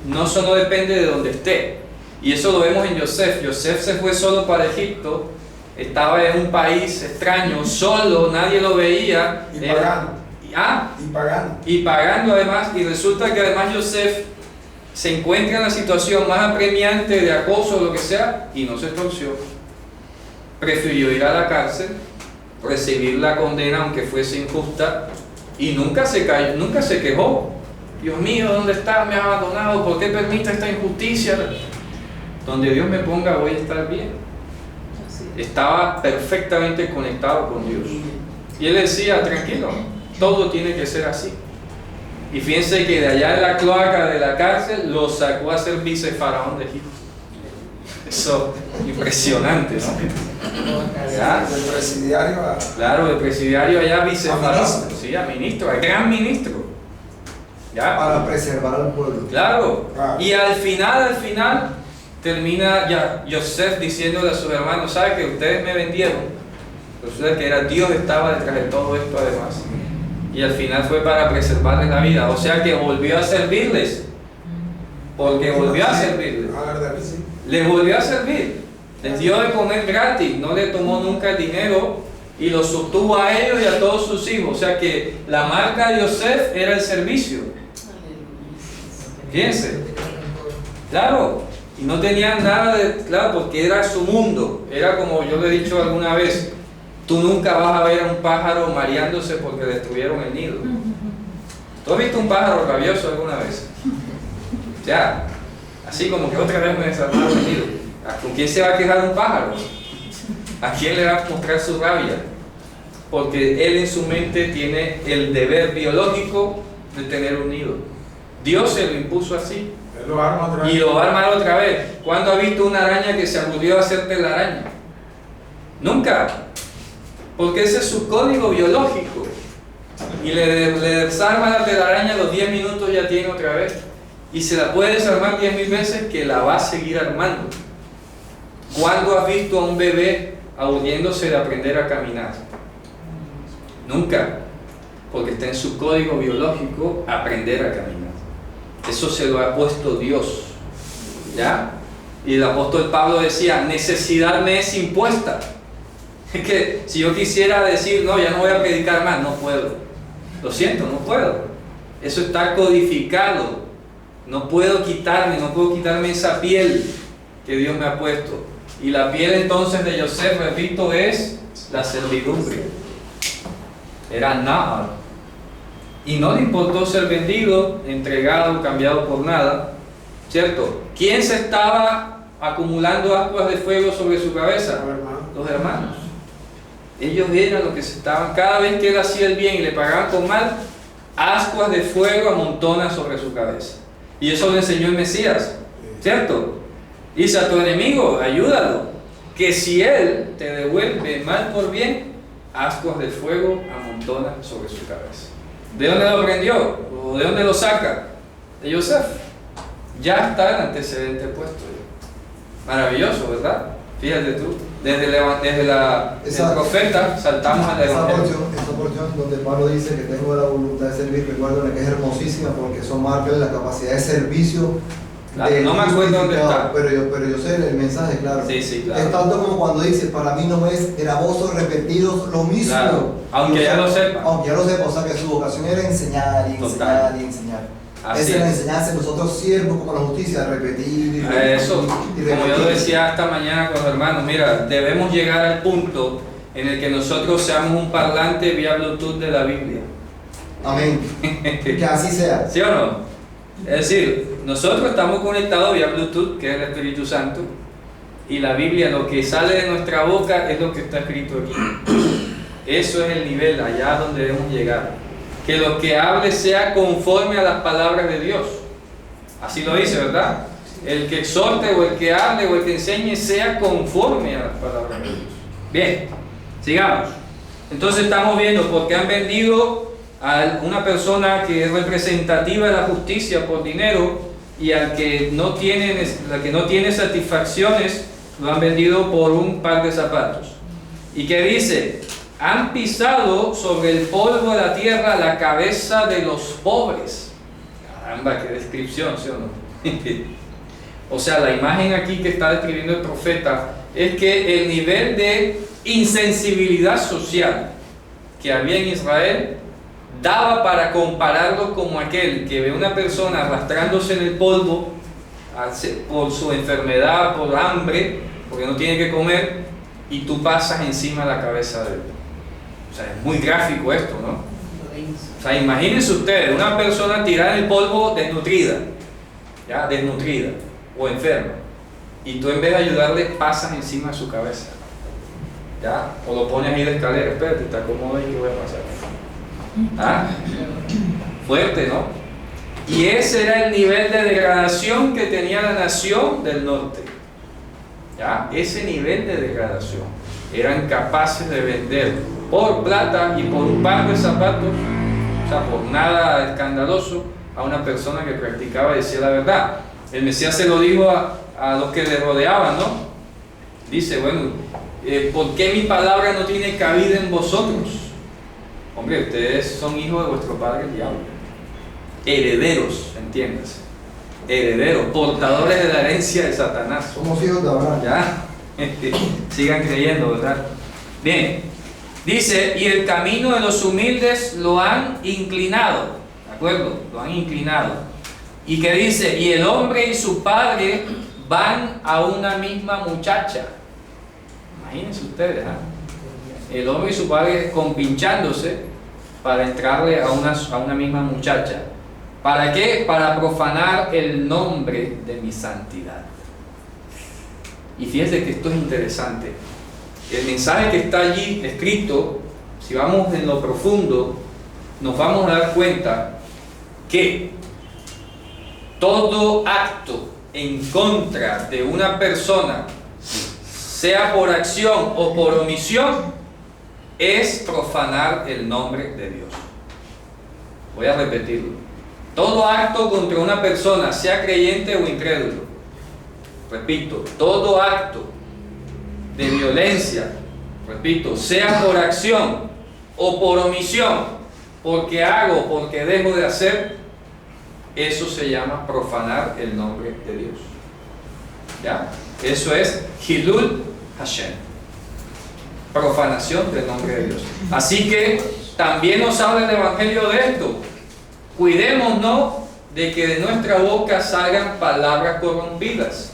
No solo depende de donde esté. Y eso lo vemos en Yosef. Yosef se fue solo para Egipto. Estaba en un país extraño, solo, nadie lo veía. Y pagando. Y pagando. Y pagando además. Y resulta que además Yosef se encuentra en la situación más apremiante de acoso o lo que sea y no se torció. Prefirió ir a la cárcel, recibir la condena aunque fuese injusta y nunca se cayó, nunca se quejó. Dios mío, ¿dónde estás? Me has abandonado, ¿por qué permite esta injusticia? Donde Dios me ponga voy a estar bien. Estaba perfectamente conectado con Dios. Y él decía, tranquilo, todo tiene que ser así. Y fíjense que de allá de la cloaca de la cárcel lo sacó a ser vicefaraón de Egipto. Eso, impresionante, ¿no? ¿Ya? Del presidiario a... Claro, del presidiario allá vicefaraón. ministro. Sí, a ministro, a gran ministro. ¿Ya? Para preservar al pueblo. Claro. Claro. Y al final, termina ya Yosef diciéndole a sus hermanos, ¿sabe que ustedes me vendieron? Resulta que era Dios estaba detrás de todo esto además. Y al final fue para preservarles la vida. O sea que volvió a servirles. Porque volvió a servirles. Ah, verdad que sí. Les volvió a servir. Les dio de comer gratis. No le tomó nunca el dinero. Y los sostuvo a ellos y a todos sus hijos. O sea que la marca de Yosef era el servicio. Fíjense. Claro. Y no tenían nada de... Claro, porque era su mundo. Era como yo le he dicho alguna vez. Tú nunca vas a ver a un pájaro mareándose porque destruyeron el nido. ¿Tú has visto un pájaro rabioso alguna vez? Ya. Así como que otra vez me desarmaron el nido. ¿Con quién se va a quejar un pájaro? ¿A quién le va a mostrar su rabia? Porque él en su mente tiene el deber biológico de tener un nido. Dios se lo impuso así. Él lo arma otra vez. Y lo va a armar otra vez. ¿Cuándo ha visto una araña que se aburrió a hacerte la araña? Nunca. Porque ese es su código biológico. Y le desarma la telaraña, a los 10 minutos ya tiene otra vez. Y se la puede desarmar 10.000 veces que la va a seguir armando. ¿Cuándo has visto a un bebé aburriéndose de aprender a caminar? Nunca. Porque está en su código biológico aprender a caminar. Eso se lo ha puesto Dios. ¿Ya? Y el apóstol Pablo decía, necesidad me es impuesta. Es que si yo quisiera decir, no, ya no voy a predicar más, no puedo. Lo siento, no puedo. Eso está codificado. No puedo quitarme esa piel que Dios me ha puesto. Y la piel entonces de Yosef, repito, es la servidumbre. Era Naaman. Y no le importó ser vendido, entregado, cambiado por nada. ¿Cierto? ¿Quién se estaba acumulando ascuas de fuego sobre su cabeza? Los hermanos. Ellos eran los que se estaban, cada vez que él hacía el bien y le pagaban con mal, ascuas de fuego amontonan sobre su cabeza. Y eso lo enseñó el Mesías, ¿cierto? Dice a tu enemigo, ayúdalo, que si él te devuelve mal por bien, ascuas de fuego amontonan sobre su cabeza. ¿De dónde lo aprendió? ¿O de dónde lo saca? De Yosef. Ya está el antecedente puesto. Maravilloso, ¿verdad? Fíjate tú, desde el profeta saltamos al evangelio. Esa porción donde Pablo dice que tengo la voluntad de servir, recuerden que es hermosísima porque son marcas de la capacidad de servicio No me acuerdo dónde está. Pero yo sé el mensaje, claro. Sí, claro. Es tanto como cuando dice, para mí no me es gravoso repetiros lo mismo. Claro. Aunque ya lo sepa. Aunque ya lo sepa, o sea que su vocación era enseñar y Total. enseñar y enseñar. Así Esa es la es. enseñanza, nosotros siervos como la justicia, repetir y repetir. Eso, como yo lo decía esta mañana con los hermanos, mira, debemos llegar al punto en el que nosotros seamos un parlante vía Bluetooth de la Biblia. Amén. Que así sea. ¿Sí o no? Es decir, nosotros estamos conectados vía Bluetooth, que es el Espíritu Santo, y la Biblia, lo que sale de nuestra boca es lo que está escrito aquí. Eso es el nivel, allá donde debemos llegar. Que lo que hable sea conforme a las palabras de Dios. Así lo dice, ¿verdad? El que exhorte o el que hable o el que enseñe sea conforme a las palabras de Dios. Bien, sigamos. Entonces estamos viendo por qué han vendido a una persona que es representativa de la justicia por dinero, y al que no tiene satisfacciones lo han vendido por un par de zapatos. ¿Y qué dice? Han pisado sobre el polvo de la tierra la cabeza de los pobres. Caramba, qué descripción, ¿sí o no? O sea, la imagen aquí que está describiendo el profeta es que el nivel de insensibilidad social que había en Israel daba para compararlo como aquel que ve a una persona arrastrándose en el polvo por su enfermedad, por hambre, porque no tiene que comer, y tú pasas encima de la cabeza de él. O sea, es muy gráfico esto, ¿no? O sea, imagínense ustedes, una persona tirada en el polvo desnutrida, ¿ya? Desnutrida o enferma, y tú en vez de ayudarle pasas encima de su cabeza, ¿ya? O lo pones ahí de escalera, espérate, está cómodo ahí, ¿qué voy a pasar? ¿Ah? Fuerte, ¿no? Y ese era el nivel de degradación que tenía la nación del norte, ¿ya? Ese nivel de degradación. Eran capaces de vender por plata y por un par de zapatos, o sea, por nada escandaloso, a una persona que practicaba y decía la verdad. El Mesías se lo dijo a los que le rodeaban, ¿no? Dice, bueno, ¿por qué mi palabra no tiene cabida en vosotros? Hombre, ustedes son hijos de vuestro padre el diablo, herederos, entiéndase, herederos, portadores de la herencia de Satanás. Somos hijos de Abraham. ¿Ya? Sigan creyendo, ¿verdad? Bien, dice, y el camino de los humildes lo han inclinado, ¿de acuerdo? Lo han inclinado. Y que dice, y el hombre y su padre van a una misma muchacha. Imagínense ustedes, ¿ah? El hombre y su padre compinchándose para entrarle a una misma muchacha. ¿Para qué? Para profanar el nombre de mi santidad. Y fíjense que esto es interesante. El mensaje que está allí escrito, si vamos en lo profundo, nos vamos a dar cuenta que todo acto en contra de una persona, sea por acción o por omisión, es profanar el nombre de Dios. Voy a repetirlo. Todo acto contra una persona, sea creyente o incrédulo, repito, todo acto de violencia, repito, sea por acción o por omisión, porque hago, porque dejo de hacer, eso se llama profanar el nombre de Dios. ¿Ya? Eso es Hilul Hashem, profanación del nombre de Dios. Así que también nos habla el Evangelio de esto. Cuidémonos de que de nuestra boca salgan palabras corrompidas.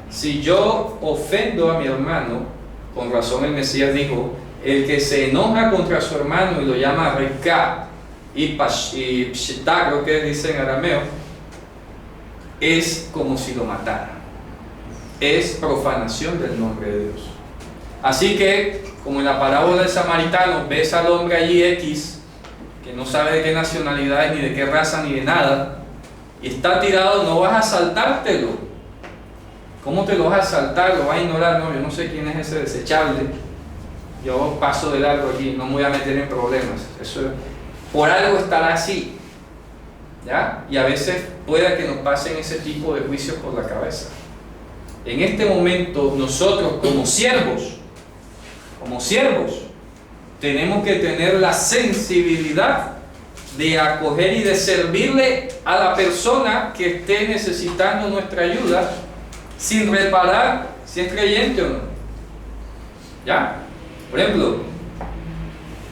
Si yo ofendo a mi hermano, con razón el Mesías dijo, el que se enoja contra su hermano y lo llama Reká y Pshitá, creo que dice en arameo, es como si lo matara. Es profanación del nombre de Dios. Así que, como en la parábola del samaritano, ves al hombre allí X, que no sabe de qué nacionalidad es, ni de qué raza, ni de nada, y está tirado, no vas a saltártelo. ¿Cómo te lo vas a saltar? ¿Lo vas a ignorar? No, yo no sé quién es ese desechable, yo paso de largo aquí, no me voy a meter en problemas. Eso, por algo estará así, ¿ya? Y a veces pueda que nos pasen ese tipo de juicios por la cabeza. En este momento, nosotros como siervos, tenemos que tener la sensibilidad de acoger y de servirle a la persona que esté necesitando nuestra ayuda, sin reparar si es creyente o no. ¿Ya? Por ejemplo,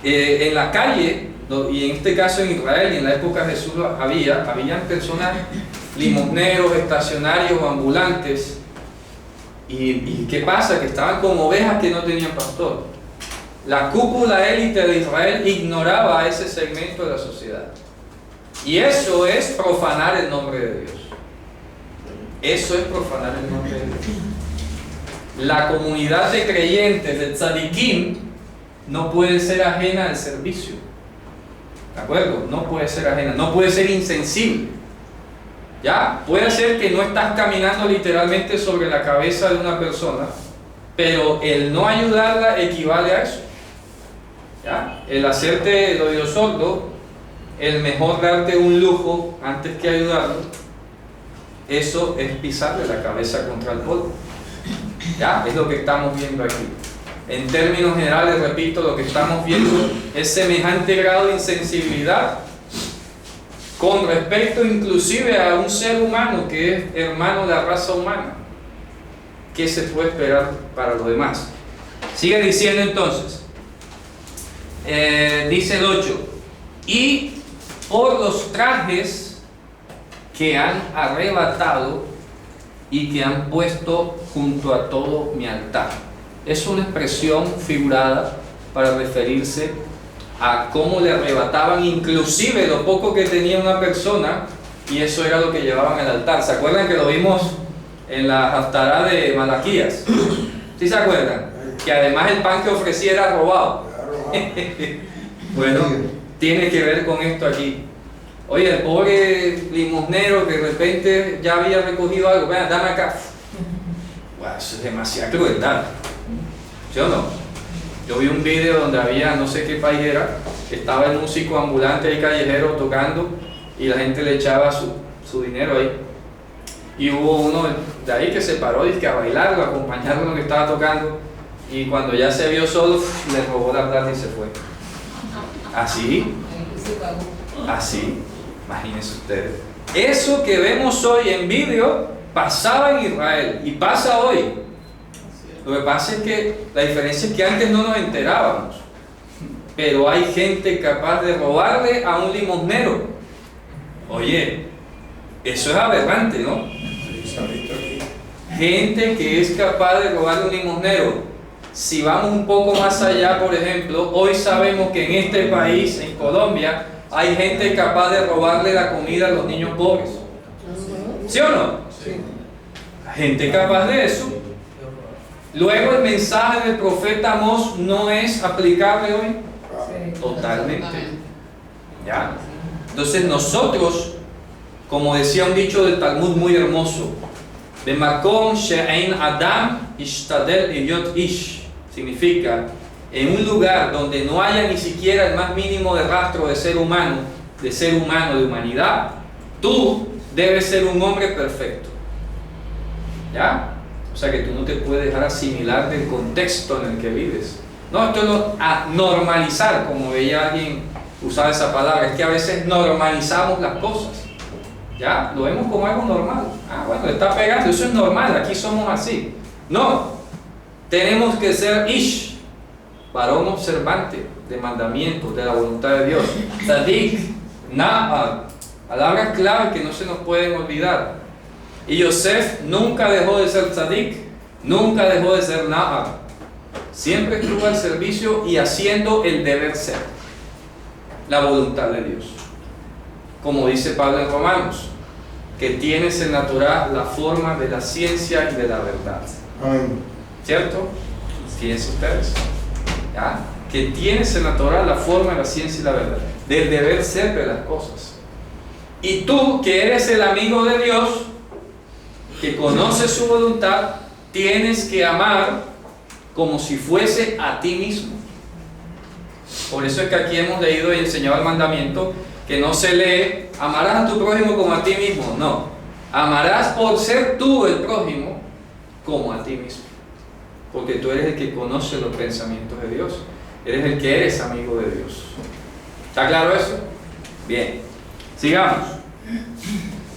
en la calle, y en este caso en Israel y en la época de Jesús habían personas, limosneros, estacionarios o ambulantes. ¿Y qué pasa? Que estaban como ovejas que no tenían pastor. La cúpula élite de Israel ignoraba a ese segmento de la sociedad. Y eso es profanar el nombre de Dios. Eso es profanar el nombre de Dios. La comunidad de creyentes, de tzadikim, no puede ser ajena al servicio. ¿De acuerdo? No puede ser ajena, no puede ser insensible. ¿Ya? Puede ser que no estás caminando literalmente sobre la cabeza de una persona, pero el no ayudarla equivale a eso. ¿Ya? El hacerte el oído sordo, el mejor darte un lujo antes que ayudarlo, eso es pisarle la cabeza contra el polvo. ¿Ya? Es lo que estamos viendo aquí. En términos generales, repito, lo que estamos viendo es semejante grado de insensibilidad con respecto inclusive a un ser humano que es hermano de la raza humana. ¿Qué se puede esperar para los demás? Sigue diciendo entonces, dice el 8, y por los trajes que han arrebatado y que han puesto junto a todo mi altar. Es una expresión figurada para referirse a cómo le arrebataban inclusive lo poco que tenía una persona, y eso era lo que llevaban al altar. ¿Se acuerdan que lo vimos en la Haftará de Malaquías? ¿Sí se acuerdan? Que además el pan que ofrecía era robado. Bueno, tiene que ver con esto aquí. Oye, el pobre limosnero que de repente ya había recogido algo, vean, dame acá. Bueno, eso es demasiada crueldad. ¿Sí o no? Yo vi un video donde había, no sé qué país era, estaba el músico ambulante y callejero tocando y la gente le echaba su dinero ahí. Y hubo uno de ahí que se paró y que a bailarlo, a acompañarlo en lo que estaba tocando, y cuando ya se vio solo, le robó la plata y se fue. Así, así, imagínense ustedes. Eso que vemos hoy en vídeo pasaba en Israel y pasa hoy. Lo que pasa es que la diferencia es que antes no nos enterábamos, pero hay gente capaz de robarle a un limosnero. Oye, eso es aberrante, ¿no? Gente que es capaz de robarle a un limosnero. Si vamos un poco más allá, por ejemplo, hoy sabemos que en este país, en Colombia, hay gente capaz de robarle la comida a los niños pobres. ¿Sí o no? Sí. Gente capaz de eso. Luego el mensaje del profeta Amós no es aplicable hoy. Totalmente. ¿Ya? Entonces nosotros, como decía un dicho del Talmud muy hermoso, Bemakom she'ein Adam ishtadel liyot ish, significa en un lugar donde no haya ni siquiera el más mínimo de rastro de ser humano, de humanidad, tú debes ser un hombre perfecto. ¿Ya? O sea que tú no te puedes dejar asimilar del contexto en el que vives. No, esto es a normalizar, como veía alguien usar esa palabra, es que a veces normalizamos las cosas. ¿Ya? Lo vemos como algo normal. Ah, bueno, le está pegando, eso es normal, aquí somos así. No, tenemos que ser ish, varón observante de mandamientos, de la voluntad de Dios. Tzadik, na'ar, palabras clave que no se nos pueden olvidar. Y Yosef nunca dejó de ser tzadik, nunca dejó de ser na'ar. Siempre estuvo al servicio y haciendo el deber ser, la voluntad de Dios. Como dice Pablo en Romanos, que tienes en la Torah la forma de la ciencia y de la verdad. Amén. ¿Cierto? Fíjense ustedes. ¿Ya? Que tienes en la Torah la forma de la ciencia y la verdad, del deber ser de las cosas. Y tú, que eres el amigo de Dios, que conoces su voluntad, tienes que amar como si fuese a ti mismo. Por eso es que aquí hemos leído y enseñado el mandamiento que no se lee amarás a tu prójimo como a ti mismo. No, amarás por ser tú el prójimo como a ti mismo, porque tú eres el que conoce los pensamientos de Dios, eres el que eres amigo de Dios. ¿Está claro eso? Bien, sigamos.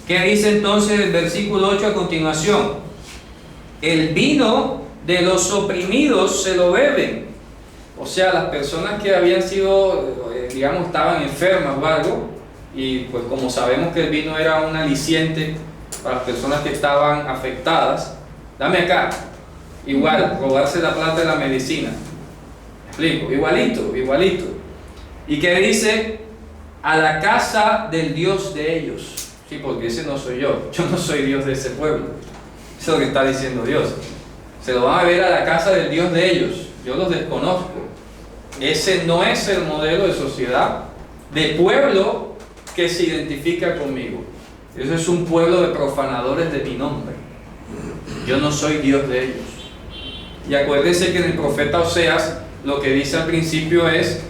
¿Qué dice entonces el versículo 8 a continuación? El vino de los oprimidos se lo beben. O sea, las personas que habían sido, digamos, estaban enfermas o algo, y pues como sabemos que el vino era un aliciente para las personas que estaban afectadas, dame acá, igual, robarse la plata de la medicina. ¿Me explico? Igualito, igualito. ¿Y qué dice? A la casa del Dios de ellos. Sí, porque ese no soy yo no soy Dios de ese pueblo. Eso es lo que está diciendo Dios. Se lo van a ver a la casa del Dios de ellos. Yo los desconozco. Ese no es el modelo de sociedad, de pueblo que se identifica conmigo. Eso es un pueblo de profanadores de mi nombre. Yo no soy Dios de ellos. Y acuérdense que en el profeta Oseas lo que dice al principio es: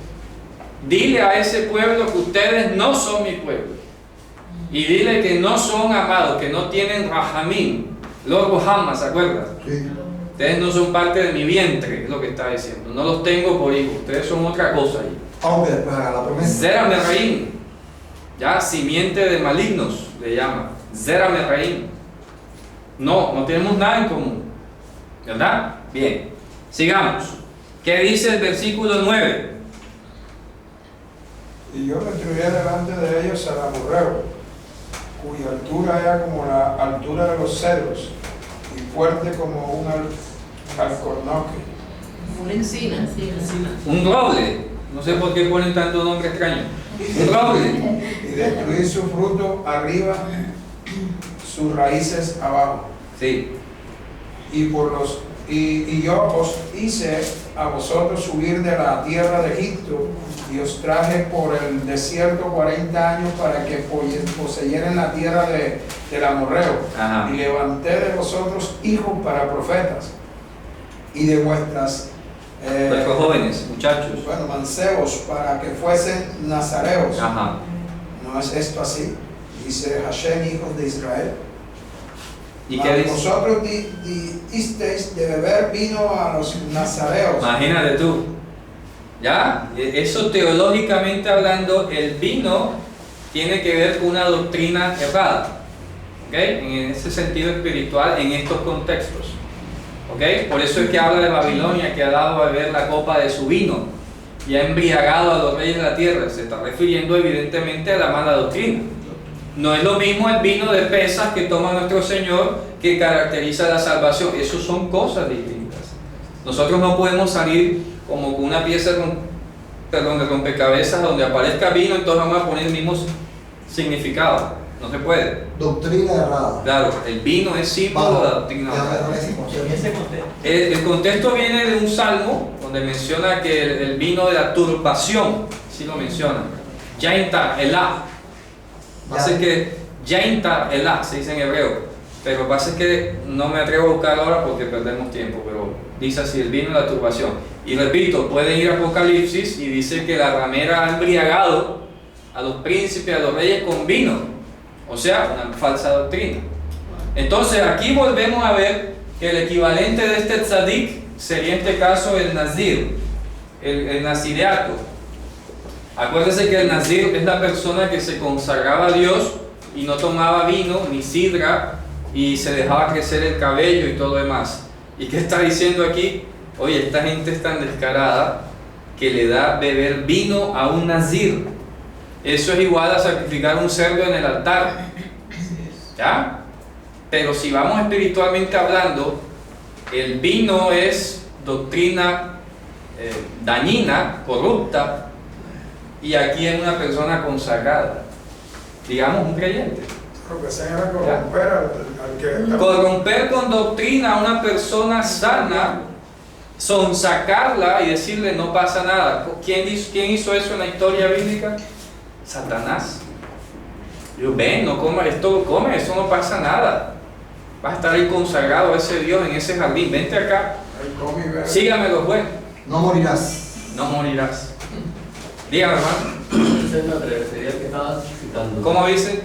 dile a ese pueblo que ustedes no son mi pueblo. Y dile que no son amados, que no tienen rahamim, los rohamas, ¿se acuerdan? Sí. Ustedes no son parte de mi vientre, es lo que está diciendo. No los tengo por hijos, ustedes son otra cosa ahí. Aunque después haga la promesa. Zera Merraim, ya simiente de malignos le llama. Zera Merraim. No tenemos nada en común, ¿verdad? Bien, sigamos. ¿Qué dice el versículo 9? Y yo destruiré delante de ellos al amorreo, cuya altura era como la altura de los cedros, y fuerte como un alcornoque. Una encina. Sí, encina. Un roble. No sé por qué ponen tanto nombre extraño. Un roble. Y destruir su fruto arriba, sus raíces abajo. Sí. Y yo os hice a vosotros subir de la tierra de Egipto, y os traje por el desierto 40 años para que poseyeran la tierra del amorreo. Ajá. Y levanté de vosotros hijos para profetas, y de vuestras Nuestros jóvenes, muchachos. mancebos para que fuesen nazareos. Ajá. ¿No es esto así? Dice Hashem, hijos de Israel. ¿Y qué dice? Vosotros disteis de beber vino a los nazareos. Imagínate tú. Ya, eso teológicamente hablando, el vino tiene que ver con una doctrina errada. ¿Ok? En ese sentido espiritual, en estos contextos. ¿Ok? Por eso es que habla de Babilonia, que ha dado a beber la copa de su vino y ha embriagado a los reyes de la tierra. Se está refiriendo evidentemente a la mala doctrina. No es lo mismo el vino de pesas que toma nuestro Señor, que caracteriza la salvación. Eso son cosas distintas. Nosotros no podemos salir como con una pieza de rompecabezas donde aparezca vino, entonces vamos a poner el mismo significado. No se puede. Doctrina errada. Claro, el vino es símbolo de la doctrina errada. El contexto viene de un salmo donde menciona que el vino de la turbación, sí lo menciona. Yaintar Elah. Pasa que Yaintar Elah se dice en hebreo, pero pasa que no me atrevo a buscar ahora porque perdemos tiempo, pero dice así: el vino de la turbación. Y repito, pueden ir a Apocalipsis y dice que la ramera ha embriagado a los príncipes, a los reyes con vino, o sea, una falsa doctrina. Entonces aquí volvemos a ver que el equivalente de este tzadik sería en este caso el nazir, el nazireato. Acuérdense que el nazir es la persona que se consagraba a Dios y no tomaba vino ni sidra y se dejaba crecer el cabello y todo lo demás. ¿Y qué está diciendo aquí? Oye, esta gente es tan descarada que le da beber vino a un nazir. Eso es igual a sacrificar un cerdo en el altar. ¿Ya? Pero si vamos espiritualmente hablando, el vino es doctrina dañina, corrupta, y aquí es una persona consagrada, digamos un creyente. Lo que se llama corromper al que... Corromper con doctrina a una persona sana, sonsacarla y decirle no pasa nada. ¿Quién hizo eso en la historia bíblica? Satanás. Yo, ven, no comas esto, come, eso no pasa nada. Vas a estar ahí consagrado a ese Dios en ese jardín. Vente acá. Sígame los jueces. No morirás. No morirás. Dígame, hermano. Esa es la sería que estabas citando. ¿Cómo dice?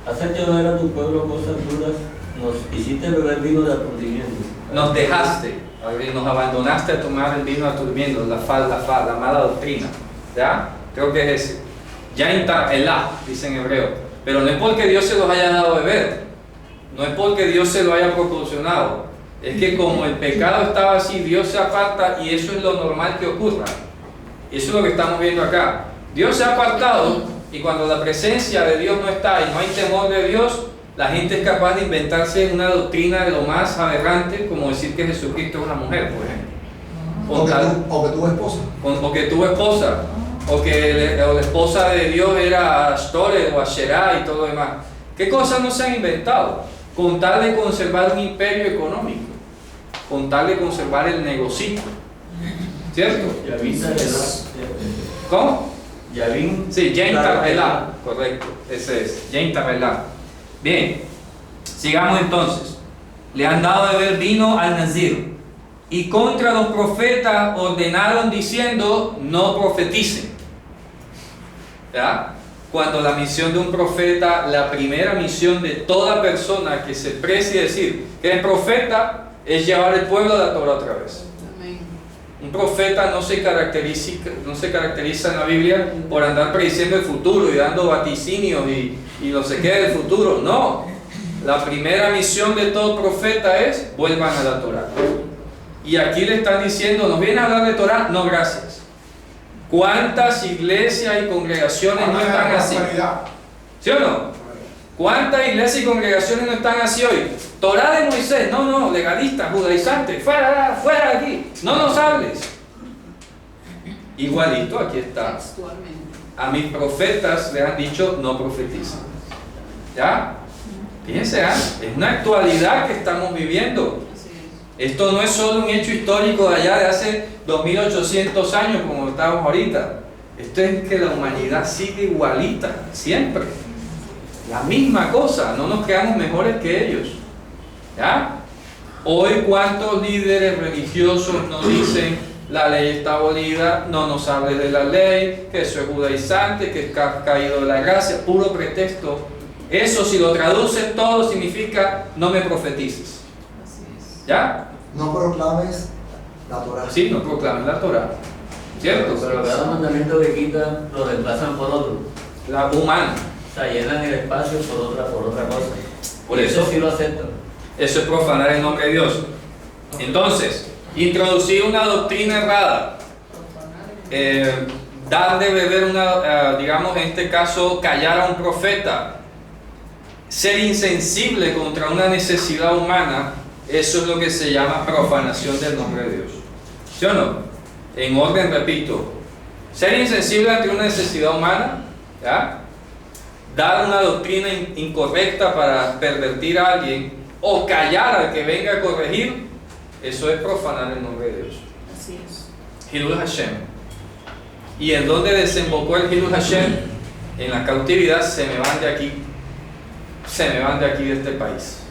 Hacer llover a tu pueblo cosas duras, nos hiciste beber vino de aturdimiento. Nos dejaste, nos abandonaste a tomar el vino de aturdimiento, la mala doctrina. ¿Ya? Creo que es ese. Yain Tar'elah, dice en hebreo. Pero no es porque Dios se los haya dado a beber, no es porque Dios se lo haya proporcionado, es que como el pecado estaba así, Dios se aparta y eso es lo normal que ocurra. Eso es lo que estamos viendo acá. Dios se ha apartado y cuando la presencia de Dios no está y no hay temor de Dios, la gente es capaz de inventarse una doctrina de lo más aberrante, como decir que Jesucristo es una mujer, por ejemplo. O que tu esposa. O que tu esposa, o que la esposa de Dios era Ashtore o Asherah y todo lo demás. ¿Qué cosas no se han inventado? Con tal de conservar un imperio económico, con tal de conservar el negocio, ¿cierto? Yavin Tar'elah. ¿Cómo? Yavin. Sí, Yain Tar'elah, correcto, ese es, Yain Tar'elah. Bien, sigamos entonces. Le han dado de beber vino al Nazir, y contra los profetas ordenaron diciendo: no profeticen. ¿Ya? Cuando la misión de un profeta, la primera misión de toda persona que se precie decir que es profeta, es llevar el pueblo a la Torah otra vez. Amén. Un profeta no se caracteriza en la Biblia por andar prediciendo el futuro y dando vaticinios y no sé qué del futuro. No, la primera misión de todo profeta es: vuelvan a la Torah. Y aquí le están diciendo: ¿nos vienen a hablar de Torah? No, gracias. ¿Cuántas iglesias y congregaciones no están así? ¿Sí o no? ¿Cuántas iglesias y congregaciones no están así hoy? Torah de Moisés, no, legalista, judaizante, fuera de aquí, no nos hables. Igualito, aquí está. Textualmente. A mis profetas le han dicho: no profeticen. ¿Ya? Fíjense, es una actualidad que estamos viviendo. Así es. Esto no es solo un hecho histórico de allá de hace 2800 años como estamos ahorita. Esto es que la humanidad sigue igualita, siempre. La misma cosa, no nos quedamos mejores que ellos. ¿Ya? Hoy, ¿cuántos líderes religiosos nos dicen: la ley está abolida, no nos hables de la ley, que eso es judaizante, que es caído de la gracia? Puro pretexto. Eso, si lo traduces todo, significa: no me profetices. Así es. ¿Ya? No proclames la Torah. Sí, no proclames la Torah. ¿Cierto? Pero cada mandamiento que quitan lo reemplazan por otro. La humana. O sea, llenan el espacio por otra cosa. Por eso sí lo aceptan. Eso es profanar el nombre de Dios. Entonces, introducir una doctrina errada, dar de beber digamos en este caso, callar a un profeta, ser insensible contra una necesidad humana, eso es lo que se llama profanación del nombre de Dios. ¿Sí o no? En orden, repito, ser insensible ante una necesidad humana, ¿ya? Dar una doctrina incorrecta para pervertir a alguien, o callar al que venga a corregir, eso es profanar el nombre de Dios. Así es. Hilul Hashem. ¿Y en dónde desembocó el Hilul Hashem? En la cautividad. Se me van de aquí de este país.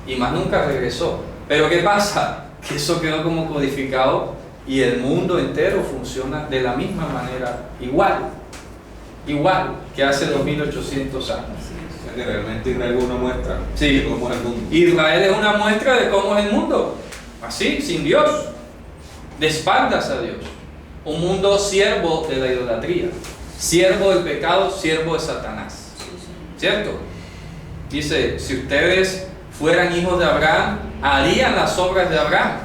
Y más nunca regresó. Pero ¿qué pasa? Que eso quedó como codificado y el mundo entero funciona de la misma manera, igual que hace 2800 años. O sea que realmente Israel es una muestra Sí. de cómo es el mundo. Israel es una muestra de cómo es el mundo, así, sin Dios, de espaldas a Dios. Un mundo siervo de la idolatría, siervo del pecado, siervo de Satanás. ¿Cierto? Dice: si ustedes fueran hijos de Abraham, harían las obras de Abraham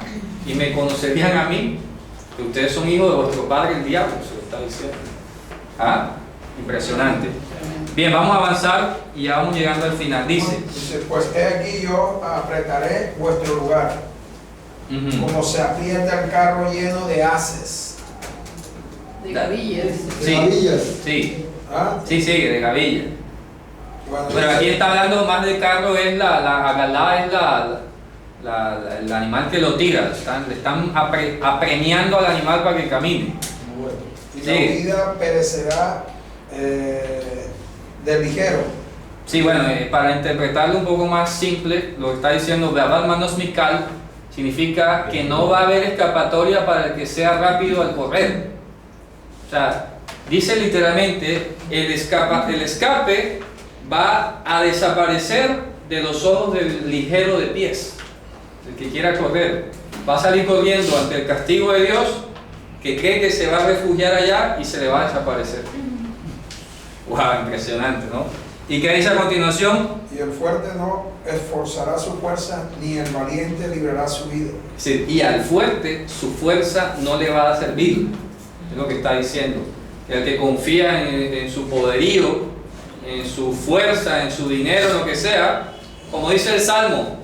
y me conocerían a mí, que ustedes son hijos de vuestro padre el diablo, se lo está diciendo. ¿Ah? Impresionante. Bien, vamos a avanzar y ya vamos llegando al final. Dice: pues he aquí yo apretaré vuestro lugar, como se aprieta el carro lleno de haces. De gavillas. Sí, Gavillas. sí, ¿Ah? sí, sigue, de gavilla. Cuando Pero dice- aquí está hablando más del carro, es la agalá, es el animal que lo tira. Le están apremiando al animal para que camine. y la Sí. vida perecerá del ligero. Sí, bueno, para interpretarlo un poco más simple, lo que está diciendo Be'avad Manos Mikal significa que no va a haber escapatoria para el que sea rápido al correr. O sea, dice literalmente: el escape va a desaparecer de los ojos del ligero de pies. El que quiera correr va a salir corriendo ante el castigo de Dios, que cree que se va a refugiar allá y se le va a desaparecer. Wow, impresionante, ¿no? ¿Y qué dice a continuación? Y el fuerte no esforzará su fuerza, ni el valiente librará su vida. Sí, y al fuerte su fuerza no le va a servir. Es lo que está diciendo. El que confía en su poderío, en su fuerza, en su dinero, lo que sea, como dice el Salmo,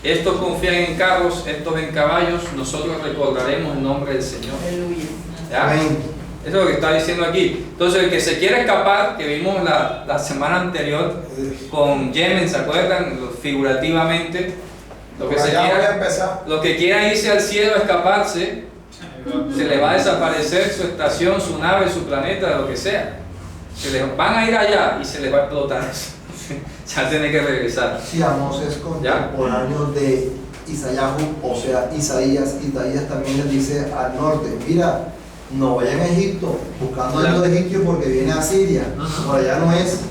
estos confían en carros, estos en caballos, nosotros recordaremos el nombre del Señor. Aleluya. ¿Ya? Eso es lo que está diciendo aquí. Entonces, el que se quiere escapar, que vimos la semana anterior con Yemen, ¿se acuerdan? Figurativamente, lo que, Por se allá voy a quiera, empezar. lo que quiera irse al cielo a escaparse, se le va a desaparecer su estación, su nave, su planeta, lo que sea. Se les van a ir allá y se les va a explotar eso. Ya tiene que regresar. Sí, Amós es contemporáneo de Isaías, o sea, Isaías también les dice al norte, mira, no vayan a Egipto buscando algo de Egipto porque viene a Siria, por allá no es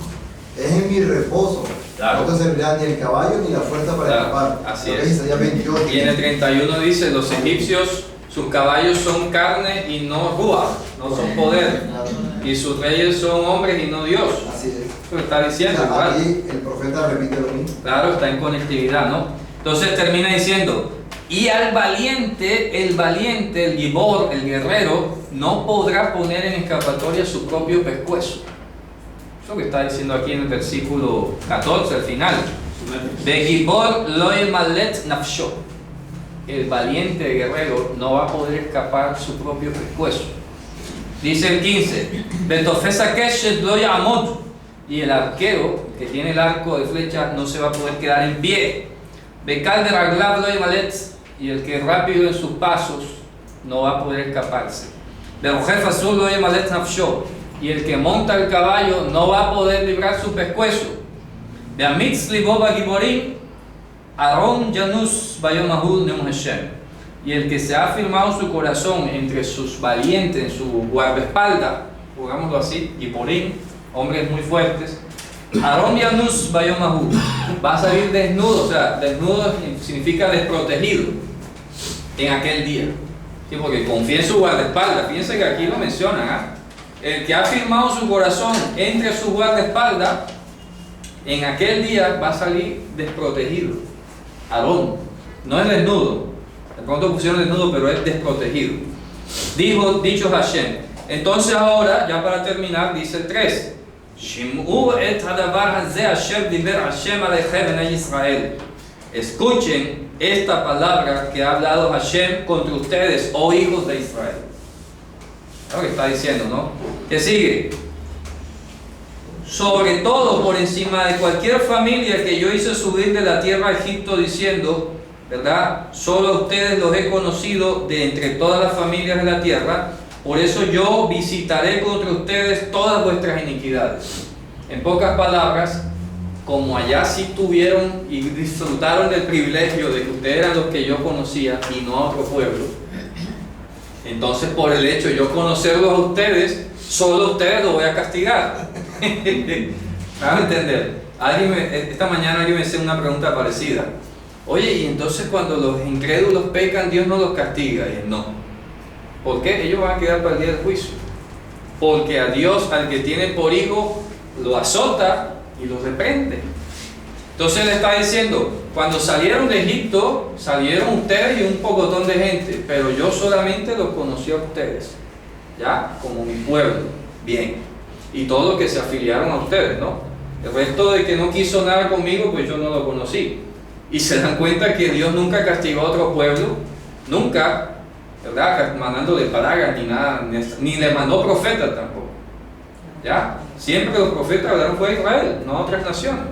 en mi reposo. Claro. No te servirá ni el caballo ni la fuerza para escapar. Así Lo que es. Isaías 28. Y en el 31 dice, los egipcios, sus caballos son carne y no ruach, no son poder, y sus reyes son hombres y no Dios. Así es. Eso está diciendo, O sea, igual. aquí el profeta repite lo mismo. Claro, está en conectividad, ¿no? Entonces termina diciendo, y al valiente, el gibor, el guerrero, no podrá poner en escapatoria su propio pescuezo. Eso que está diciendo aquí en el versículo 14, al final. De gibor lo malet nafsho. El valiente guerrero no va a poder escapar su propio pescuezo. Dice el 15, Betofesa keshet lo yamot. Y el arquero, que tiene el arco de flecha, no se va a poder quedar en pie. Bekal de raglav lo malet. Y el que es rápido en sus pasos no va a poder escaparse. Berojef azul lo malet nafsho. Y el que monta el caballo no va a poder librar su pescuezo. De amitz liboba giborim, Aarón Yanus Bayomahul Neum Hashem. Y el que se ha firmado su corazón entre sus valientes, en su guardaespaldas, digámoslo así, giborim, hombres muy fuertes, Aarón Yanus Bayomahul, va a salir desnudo, o sea, desnudo significa desprotegido en aquel día. ¿Sí? Porque confía en su guardaespaldas. Fíjense que aquí lo mencionan, ¿ah? El que ha firmado su corazón entre sus guardaespaldas, en aquel día va a salir desprotegido. Aarón, no es desnudo, de pronto pusieron desnudo, pero es desprotegido. Dicho Hashem. Entonces ahora, ya para terminar, dice el 3. Escuchen esta palabra que ha hablado Hashem contra ustedes, oh hijos de Israel. Es lo que está diciendo, ¿no? Que sigue. Sobre todo por encima de cualquier familia que yo hice subir de la tierra a Egipto, diciendo, ¿verdad? Solo a ustedes los he conocido de entre todas las familias de la tierra, por eso yo visitaré contra ustedes todas vuestras iniquidades. En pocas palabras, como allá sí tuvieron y disfrutaron del privilegio de que ustedes eran los que yo conocía y no a otro pueblo, entonces por el hecho de yo conocerlos a ustedes, solo a ustedes los voy a castigar. ¿Van a entender? Esta mañana alguien me hizo una pregunta parecida. Oye, y entonces cuando los incrédulos pecan, Dios no los castiga. Y no. ¿Por qué? Ellos van a quedar para el día del juicio. Porque a Dios, al que tiene por hijo, lo azota y lo reprende. Entonces le está diciendo, cuando salieron de Egipto, salieron ustedes y un pocotón de gente, pero yo solamente los conocí a ustedes, ¿ya? Como mi pueblo. Bien. Y todos los que se afiliaron a ustedes, ¿no? El resto de que no quiso nada conmigo, pues yo no lo conocí. Y se dan cuenta que Dios nunca castigó a otro pueblo, nunca, ¿verdad? Mandándole plagas ni nada, ni le mandó profetas tampoco. ¿Ya? Siempre los profetas hablaron fue a Israel, no a otras naciones.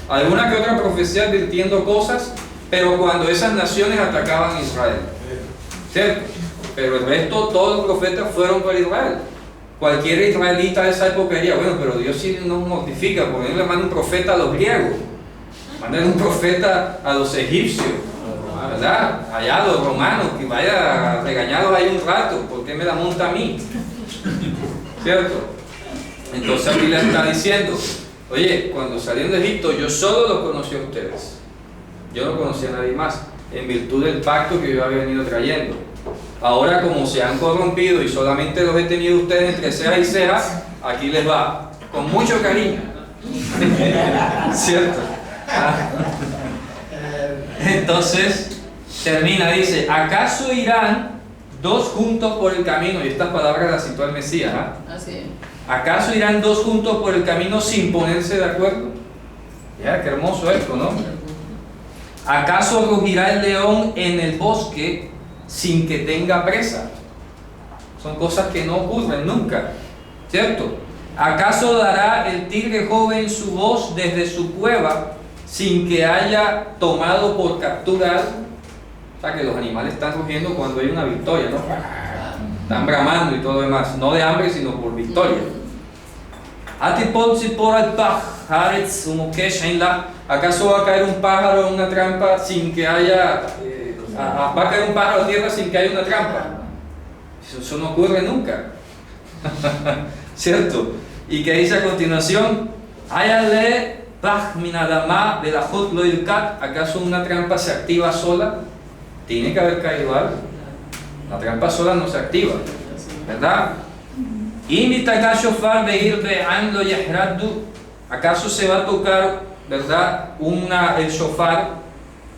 Alguna que otra profecía advirtiendo cosas, pero cuando esas naciones atacaban a Israel. ¿Cierto? Pero el resto, todos los profetas fueron para Israel. Cualquier israelita de esa época diría, bueno, pero Dios sí nos mortifica, porque Él le manda un profeta a los griegos, manda un profeta a los egipcios, ¿verdad? Allá a los romanos, que vaya a regañarlos ahí un rato, ¿por qué me la monta a mí? ¿Cierto? Entonces aquí le está diciendo, oye, cuando salieron de Egipto, yo solo los conocí a ustedes, yo no conocía a nadie más, en virtud del pacto que yo había venido trayendo. Ahora, como se han corrompido y solamente los he tenido ustedes entre ceja y ceja, aquí les va, con mucho cariño. ¿Cierto? Entonces, termina, dice, ¿acaso irán dos juntos por el camino? Y estas palabras las citó el Mesías, Así es. ¿acaso irán dos juntos por el camino sin ponerse de acuerdo? Ya, qué hermoso esto, ¿no? ¿Acaso rugirá el león en el bosque sin que tenga presa? Son cosas que no ocurren nunca, ¿cierto? ¿Acaso dará el tigre joven su voz desde su cueva sin que haya tomado por captura algo? O sea, que los animales están rugiendo cuando hay una victoria, ¿no? Están bramando y todo lo demás, no de hambre sino por victoria. ¿Acaso va a caer un pájaro en una trampa sin que haya... va a caer un pájaro a tierra sin que haya una trampa? Eso no ocurre nunca. ¿Cierto? Y que dice a continuación, ¿acaso una trampa se activa sola? Tiene que haber caído algo. La trampa sola no se activa, ¿verdad? ¿Acaso se va a tocar, verdad, el shofar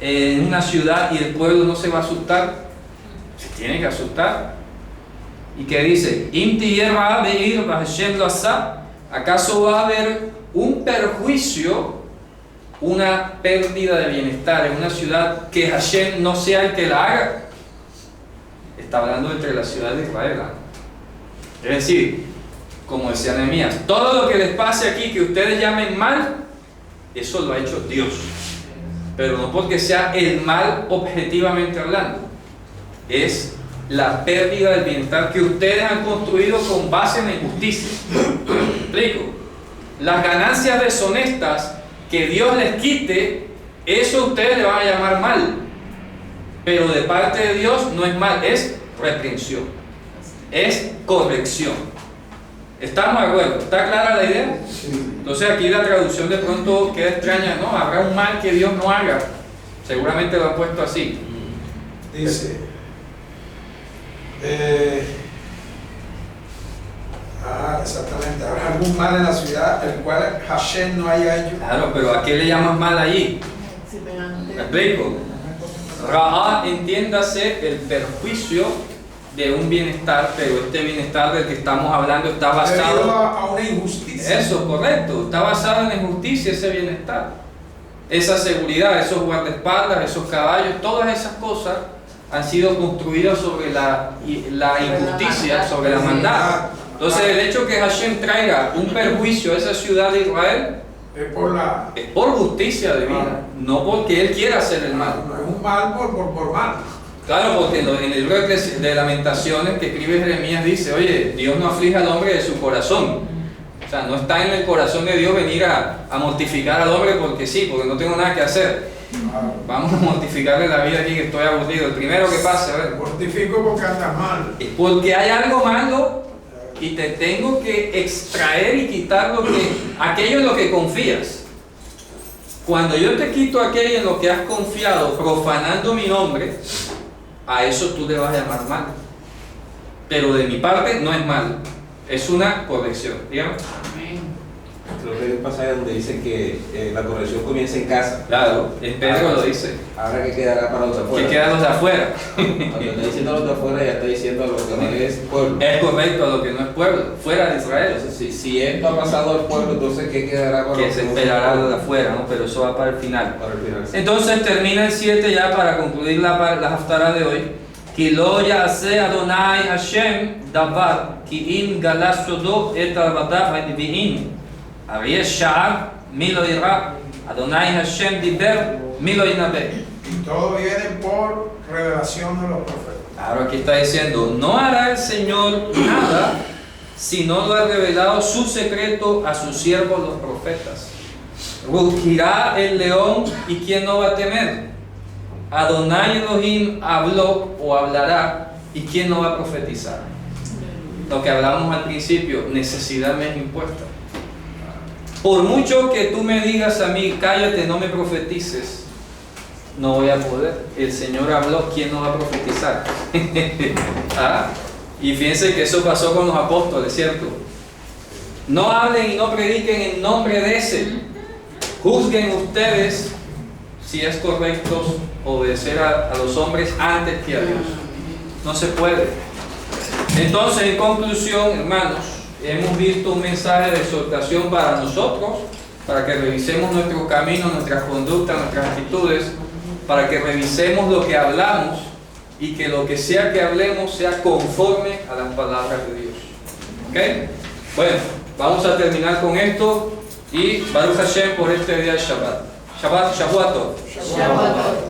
en una ciudad y el pueblo no se va a asustar? Se tiene que asustar. ¿Y qué dice? ¿Acaso va a haber un perjuicio, una pérdida de bienestar en una ciudad que Hashem no sea el que la haga? Está hablando entre la ciudad de Israel. Es decir, como decía Nehemías, todo lo que les pase aquí que ustedes llamen mal, eso lo ha hecho Dios, pero no porque sea el mal objetivamente hablando, es la pérdida del bienestar que ustedes han construido con base en la injusticia. ¿Me explico? Las ganancias deshonestas que Dios les quite, eso ustedes le van a llamar mal, pero de parte de Dios no es mal, es reprensión, es corrección. ¿Estamos de acuerdo? ¿Está clara la idea? Entonces aquí la traducción de pronto queda extraña, ¿no? Habrá un mal que Dios no haga. Seguramente lo han puesto así. Dice, exactamente, habrá algún mal en la ciudad el cual Hashem no haya hecho. Claro, pero ¿a qué le llamas mal allí? ¿Me explico? Ra'a, entiéndase el perjuicio de un bienestar, pero este bienestar del que estamos hablando está basado debido a una injusticia. Eso, correcto, está basado en la injusticia ese bienestar, esa seguridad, esos guardaespaldas, esos caballos, todas esas cosas han sido construidas sobre la injusticia, sobre la maldad. Entonces el hecho que Hashem traiga un perjuicio a esa ciudad de Israel es por justicia divina, no porque Él quiera hacer el mal. No es un mal por mal. Claro, porque en el libro de Lamentaciones que escribe Jeremías dice, oye, Dios no aflige al hombre de su corazón. O sea, no está en el corazón de Dios venir a mortificar al hombre porque sí, porque no tengo nada que hacer. Vamos a mortificarle la vida aquí que estoy aburrido. El primero que pase, a ver. Mortifico porque andas mal. Es porque hay algo malo y te tengo que extraer y quitar aquello en lo que confías. Cuando yo te quito aquello en lo que has confiado, profanando mi nombre, a eso tú le vas a llamar mal. Pero de mi parte no es mal, es una corrección. Dígame. Creo que hay un pasaje donde dice que la corrección comienza en casa. Claro, en Pedro lo dice. Ahora que quedará para los de afuera. Que quedan los de afuera. Cuando está diciendo a los de afuera, ya está diciendo a lo que no es pueblo. Es correcto, a lo que no es pueblo, fuera de Israel. Entonces, si esto ha pasado al pueblo, entonces ¿qué quedará para Que los se que no esperará son lo de pueblo? afuera, ¿no? Pero eso va para el final. Para el final. Entonces termina el 7 ya para concluir la haftará de hoy. כי לא יעשה אדוני השם דבר כי אם גלה סודו את עבדיו הנביאים הרי יש שער מי לא ירא אדוני השם דיבר מי לא ינבא. Y todo viene por revelación de los profetas. Claro, aquí está diciendo, no hará el Señor nada si no lo ha revelado su secreto a sus siervos los profetas. Rugirá el león y ¿quién no va a temer? Adonai Elohim habló o hablará y ¿quién no va a profetizar? Lo que hablamos al principio, necesidad me es impuesta. Por mucho que tú me digas a mí, cállate, no me profetices, no voy a poder. El Señor habló, ¿quién no va a profetizar? ¿Ah? Y fíjense que eso pasó con los apóstoles, ¿cierto? No hablen y no prediquen en nombre de ese. Juzguen ustedes si es correcto obedecer a los hombres antes que a Dios. No se puede. Entonces, en conclusión, hermanos, hemos visto un mensaje de exhortación para nosotros, para que revisemos nuestros caminos, nuestras conductas, nuestras actitudes, para que revisemos lo que hablamos y que lo que sea que hablemos sea conforme a las palabras de Dios. ¿Ok? Bueno, vamos a terminar con esto y Baruch Hashem por este día de Shabbat. Shabbat, Shavuot Tov. Shabbat.